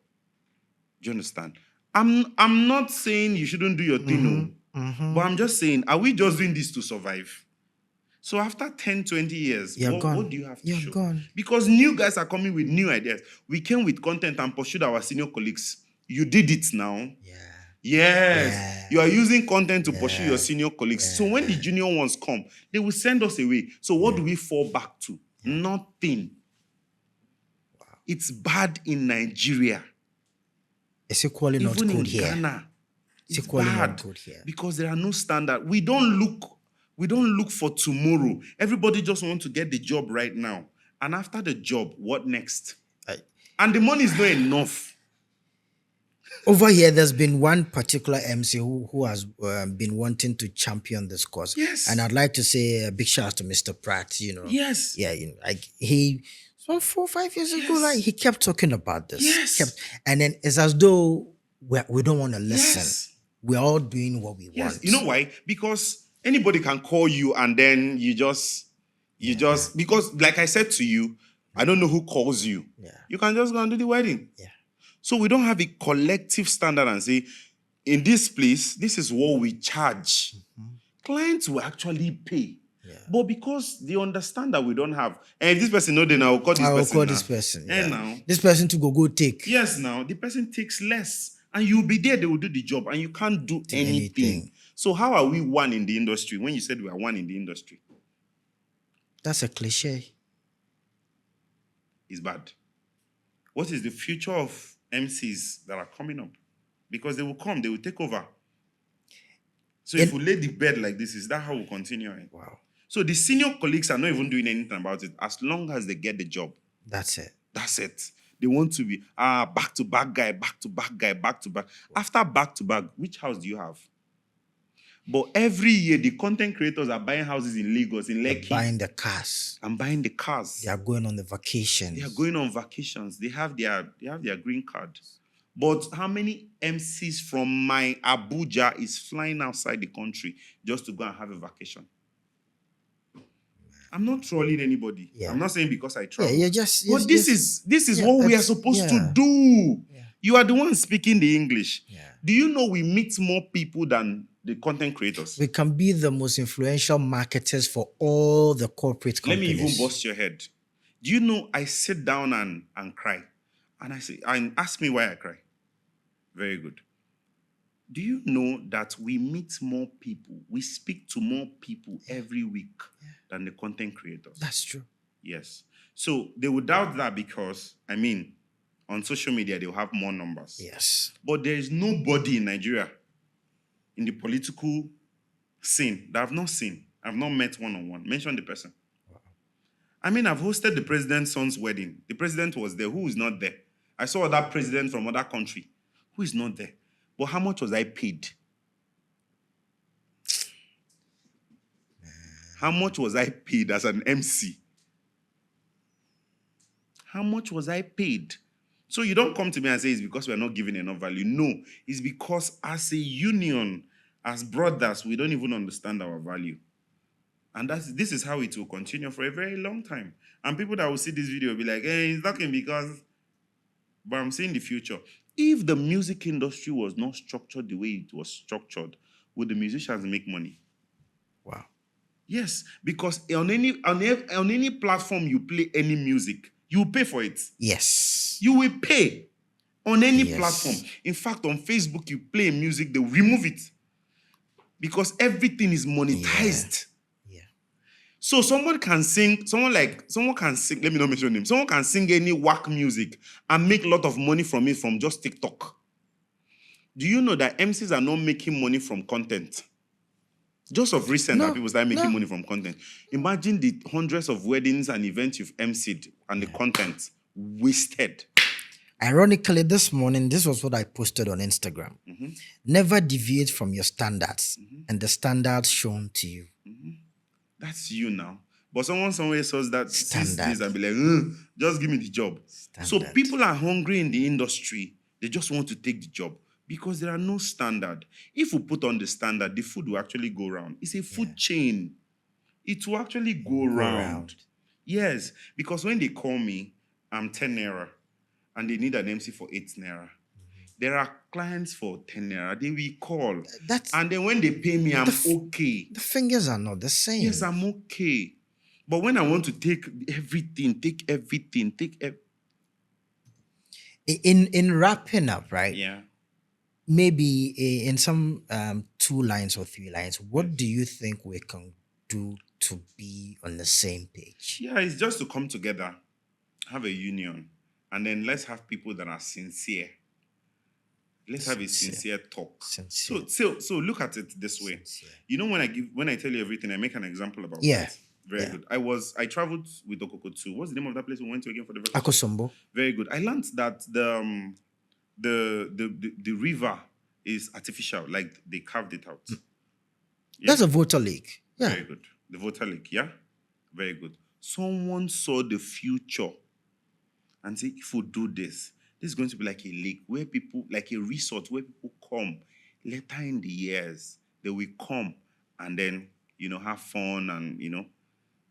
Do you understand? I'm not saying you shouldn't do your thing, no. But I'm just saying, are we just doing this to survive? So after 10, 20 years, You're what gone. do you have to You're show? gone. Because new guys are coming with new ideas. We came with content and pursued our senior colleagues. You did it now. Yeah. Yes. Yeah. You are using content to pursue your senior colleagues. So when the junior ones come, they will send us away. So what do we fall back to? Nothing. It's bad in Nigeria. It's equally not Even in good here. Ghana. It's It's equally bad not good here. because there are no standards. We don't look for tomorrow. Everybody just wants to get the job right now. And after the job, what next? And the money is not enough. Over here, there's been one particular MC who has been wanting to champion this cause. Yes. And I'd like to say a big shout out to Mr. Pratt, Yes. Yeah, like he, some 4 or 5 years ago, like he kept talking about this. Yes. And then it's as though we don't want to listen. Yes. We're all doing what we want. You know why? Because anybody can call you and then you just, because like I said to you, I don't know who calls you. Yeah. You can just go and do the wedding. Yeah. So we don't have a collective standard and say, in this place, this is what we charge. Clients will actually pay. Yeah. But because they understand that we don't have, and if this person know, then I will call this person. Call this person. Yeah. Now, this person to go take. Yes, now the person takes less. And you'll be there, they will do the job, and you can't do anything. So how are we one in the industry when you said we are one in the industry? That's a cliche. It's bad. What is the future of MCs that are coming up? Because they will come, they will take over. So if we lay the bed like this, is that how we'll continue? Wow. So the senior colleagues are not even doing anything about it as long as they get the job. That's it. That's it. They want to be back-to-back guy, back-to-back guy, back-to-back. After back-to-back, which house do you have? But every year, the content creators are buying houses in Lagos, in Lekki. Buying the cars. And buying the cars. They are going on the vacations. They are going on vacations. They have their green card. But how many MCs from my Abuja is flying outside the country just to go and have a vacation? I'm not trolling anybody. Yeah. I'm not saying because I travel. Yeah, just. But this is what we are supposed to do. Yeah. You are the one speaking the English. Yeah. Do you know we meet more people than the content creators? We can be the most influential marketers for all the corporate companies. Let me even bust your head. Do you know I sit down and cry? And I say, and ask me why I cry. Very good. Do you know that we meet more people, we speak to more people every week than the content creators? That's true. Yes. So they would doubt that because, on social media, they'll have more numbers. Yes. But there is nobody in Nigeria, in the political scene, that I've not seen. I've not met one-on-one. Mention the person. Wow. I've hosted the president's son's wedding. The president was there. Who is not there? I saw that president from other country. Who is not there? But how much was I paid? How much was I paid as an MC? How much was I paid? So you don't come to me and say it's because we're not giving enough value. No, it's because as a union, as brothers, we don't even understand our value. And this is how it will continue for a very long time. And people that will see this video will be like, hey, he's talking because... But I'm saying the future. If the music industry was not structured the way it was structured, would the musicians make money? Wow. Yes, because on any platform you play any music, you will pay for it. Yes. You will pay on any platform. In fact, on Facebook, you play music, they will remove it. Because everything is monetized. Yeah. So someone can sing, let me not mention him. Someone can sing any whack music and make a lot of money from it from just TikTok. Do you know that MCs are not making money from content? Just of recent that people start making money from content. Imagine the hundreds of weddings and events you've MC'd and the content wasted. Ironically, this morning, this was what I posted on Instagram. Mm-hmm. Never deviate from your standards and the standards shown to you. Mm-hmm. That's you now. But someone somewhere says that standard and be like, just give me the job. Standard. So people are hungry in the industry. They just want to take the job because there are no standard. If we put on the standard, the food will actually go around. It's a food chain. It will actually go around. Yes, because when they call me, I'm 10 naira and they need an MC for 8 naira. There are clients for 10 naira. They will call. That's And then when they pay me, I'm okay. the fingers are not the same. Yes, I'm okay. But when I want to take everything, in wrapping up, right? yeah. Maybe in some 2 lines or 3 lines, what do you think we can do to be on the same page? Yeah, it's just to come together, have a union, and then let's have people that are sincere. Let's have a sincere talk. Sincere. So look at it this way. Sincere. You know, when I tell you everything, I make an example about Yeah. that. Very good. I traveled with Okoko too. What's the name of that place we went to again for the first time? Akosombo. Very good. I learned that the river is artificial, like they carved it out. Yeah. That's a voter lake. Yeah. Very good. The voter lake, yeah? Very good. Someone saw the future and said, if we do this, this is going to be like a lake where people, like a resort where people come later in the years. They will come and then, have fun and,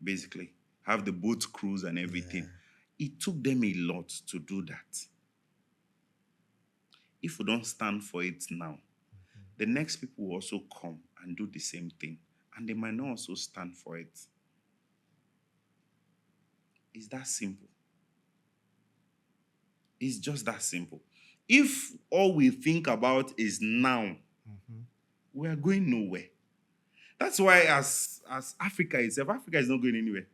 basically have the boat cruise and everything. Yeah. It took them a lot to do that. If we don't stand for it now, the next people will also come and do the same thing. And they might not also stand for it. It's that simple. It's just that simple. If all we think about is now, we are going nowhere. That's why as Africa itself, Africa is not going anywhere.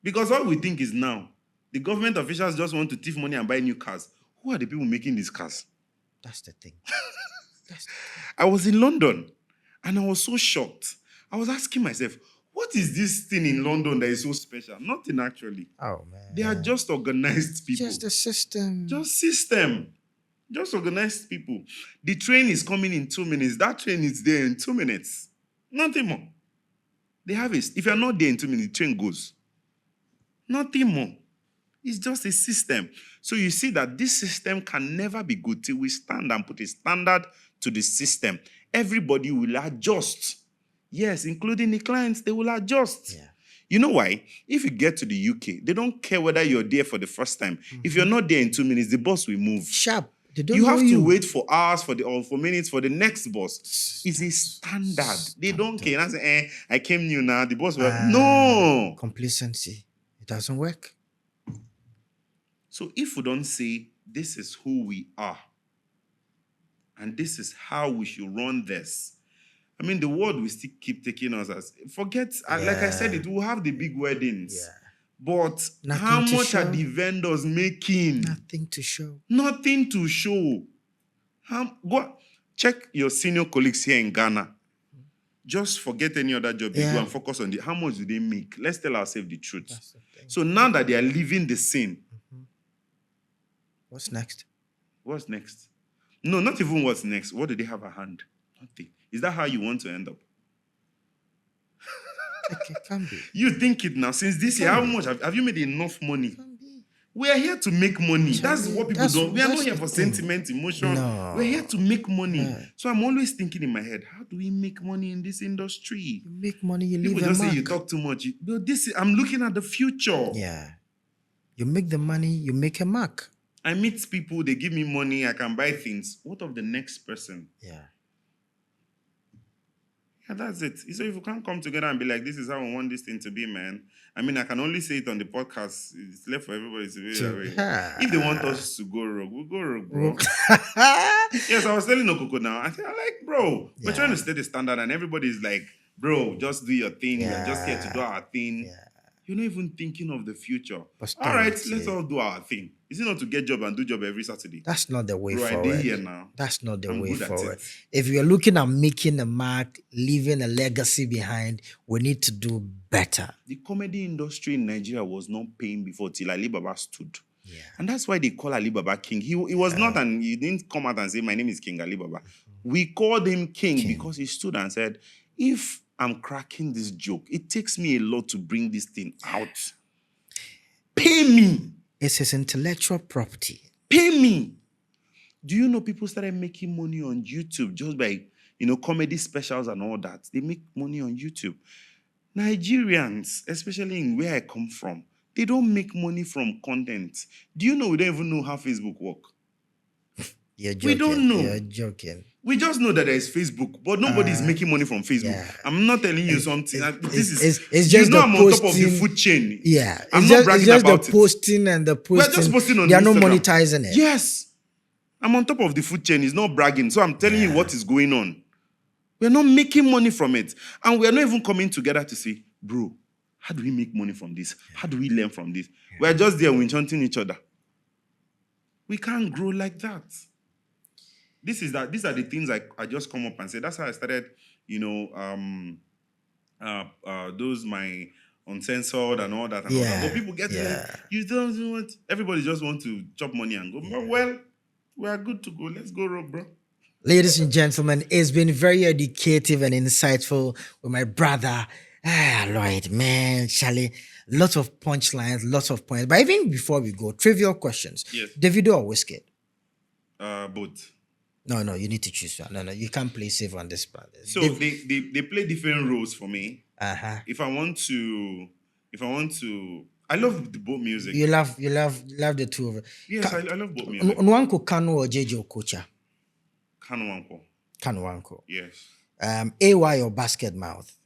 Because all we think is now. The government officials just want to thief money and buy new cars. Who are the people making these cars? That's the thing. I was in London and I was so shocked. I was asking myself, what is this thing in London that is so special? Nothing actually. Oh, man. They are just organized people. Just the system. Just system. Just organized people. The train is coming in 2 minutes. That train is there in 2 minutes. Nothing more. They have it. If you're not there in 2 minutes, the train goes. Nothing more. It's just a system. So you see that this system can never be good till we stand and put a standard to the system. Everybody will adjust. Yes, including the clients, they will adjust. Yeah. You know why? If you get to the UK, they don't care whether you're there for the first time. If you're not there in 2 minutes, the bus will move. Sharp. They don't you know have to wait for hours or for minutes for the next bus. It's a standard. They don't care. I say, I came new now. The bus will no. Complacency. It doesn't work. So if we don't say this is who we are and this is how we should run this, I mean, the world will still keep taking us as forget. Like I said, it will have the big weddings. Yeah. But nothing how much show. Are the vendors making? Nothing to show. Nothing to show. Go check your senior colleagues here in Ghana. Just forget any other job you do and focus on how much do they make. Let's tell ourselves the truth. So now that they are leaving the scene, what's next? What's next? No, not even what's next. What do they have at hand? Nothing. Is that how you want to end up? It can be. You think it now. Since this year, how much have you made enough money? We are here to make money. That's what people don't. We are not here for sentiment, emotion. No. We're here to make money. Yeah. So I'm always thinking in my head, how do we make money in this industry? You make money, you leave a mark. People just say you talk too much. I'm looking at the future. Yeah. You make the money, you make a mark. I meet people, they give me money, I can buy things. What of the next person? Yeah. Yeah, that's it. So if we can't come together and be like, this is how I want this thing to be, man. I mean, I can only say it on the podcast. It's left for everybody to be that way. If they want us to go rogue, we'll go rogue, bro. Yes, I was telling Okoko now. I said, bro, we're trying to set the standard and everybody's like, bro, just do your thing. Yeah. We're just here to do our thing. Yeah. You're not even thinking of the future. All right, let's all do our thing. Is it not to get job and do job every Saturday? That's not the way bro, forward. I did here now. That's not the way forward. If you're looking at making a mark, leaving a legacy behind, we need to do better. The comedy industry in Nigeria was not paying before till Ali Baba stood. Yeah. And that's why they call Ali Baba King. He was not, and he didn't come out and say, my name is King Ali Baba. We called him King because he stood and said, if I'm cracking this joke, it takes me a lot to bring this thing out. Pay me. It's his intellectual property. Pay me. Do you know people started making money on YouTube just by, comedy specials and all that? They make money on YouTube. Nigerians, especially in where I come from, they don't make money from content. Do you know we don't even know how Facebook works? You're joking. We don't know. You're joking. We just know that there is Facebook, but nobody is making money from Facebook. Yeah. I'm not telling you something. It's just you know, I'm posting, on top of the food chain. Yeah, I'm not bragging about the it. posting and the posting. We're just posting on They are not Instagram. monetizing it. Yes, I'm on top of the food chain. It's not bragging. So I'm telling you what is going on. We're not making money from it, and we're not even coming together to say, bro, how do we make money from this? How do we learn from this? We're just there enchanting each other. We can't grow like that. These are the things I just come up and say. That's how I started, those my uncensored and all that. And all that. But people get you don't want, everybody just want to chop money and go. But well, we are good to go. Let's go, bro. Ladies and gentlemen, it's been very educative and insightful with my brother, Lloyd, man, Charlie. Lots of punchlines, lots of points. But even before we go, trivial questions. Yes. Davido or Wizkid? Both. No, you need to choose one. No, you can't play safe on this part. So they play different roles for me. Uh-huh. If I want to, I love the both music. You love the two of them. Yes, I love both music. Nwanko Kanu or JJ Okocha? Kanu. Yes. AY or Basket Mouth?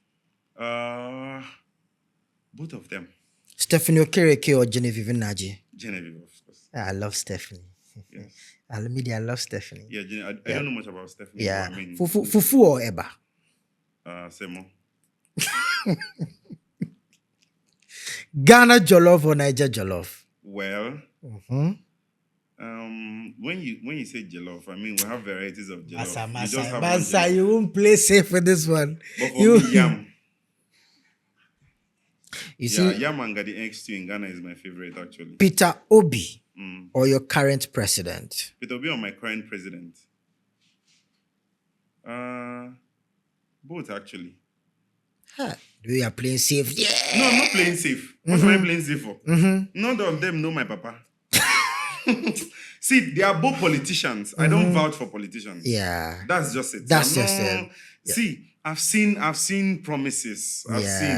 Both of them. Stephanie Okereke or Genevieve Naji? Genevieve, of course. I love Stephanie. Yes. I love Stephanie. Yeah, I don't know much about Stephanie. Yeah. I mean, Fufu or Eba? Semo. Ghana Jollof or Niger Jollof? Well, when you say jollof, I mean we have varieties of jollof. Masa, you won't play safe for this one. But for me, yam. You see, yam and the egg stew in Ghana is my favorite actually. Peter Obi or your current president? Peter Obi or my current president? Both actually. We are playing safe. Yeah. No, I'm not playing safe. What am I playing safe for? None of them know my papa. See, they are both politicians. I don't vouch for politicians. Yeah. That's just it. That's just it. Yeah. See, I've seen promises. I've seen.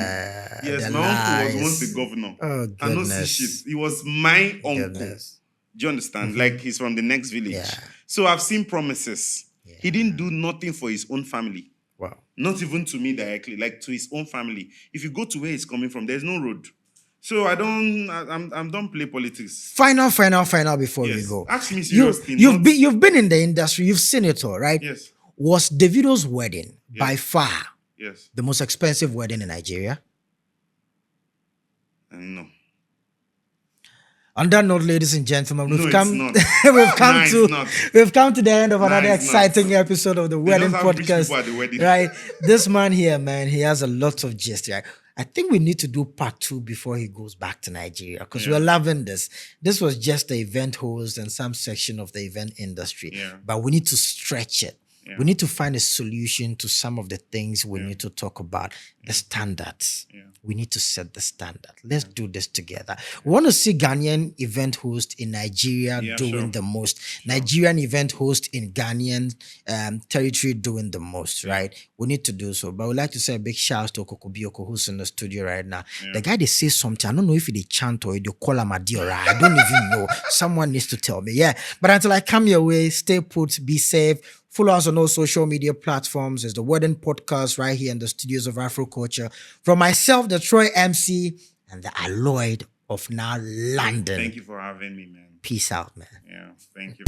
Yes, my uncle was once a governor. Oh, goodness. I know see shit. He was my uncle. Goodness. Do you understand? Like he's from the next village. Yeah. So I've seen promises. Yeah. He didn't do nothing for his own family. Wow. Not even to me directly, like to his own family. If you go to where he's coming from, there's no road. So I don't play politics. Final before we go. Ask me serious things. You've been in the industry, you've seen it all, right? Yes. Was Davido's wedding by far yes the most expensive wedding in Nigeria? No. On that note, ladies and gentlemen, we've come to the end of another exciting episode of the Wedding Podcast. Right? This man here, man, he has a lot of gist, right? I think we need to do part 2 before he goes back to Nigeria because we're loving this. This was just the event host and some section of the event industry, but we need to stretch it. Yeah. We need to find a solution to some of the things we need to talk about. The standards. Yeah. We need to set the standard. Let's do this together. We want to see Ghanaian event host in Nigeria doing the most. Nigerian event host in Ghanaian territory doing the most, right? We need to do so. But I would like to say a big shout out to Kokobioko who's in the studio right now. Yeah. The guy, they say something. I don't know if they chant or they call him Adiora. I don't even know. Someone needs to tell me. Yeah. But until I come your way, stay put, be safe. Follow us on all social media platforms. There's the Wedding Podcast right here in the studios of Afro Culture. From myself, the Troy MC, and the Aloyd of now London. Thank you for having me, man. Peace out, man. Yeah, thank you.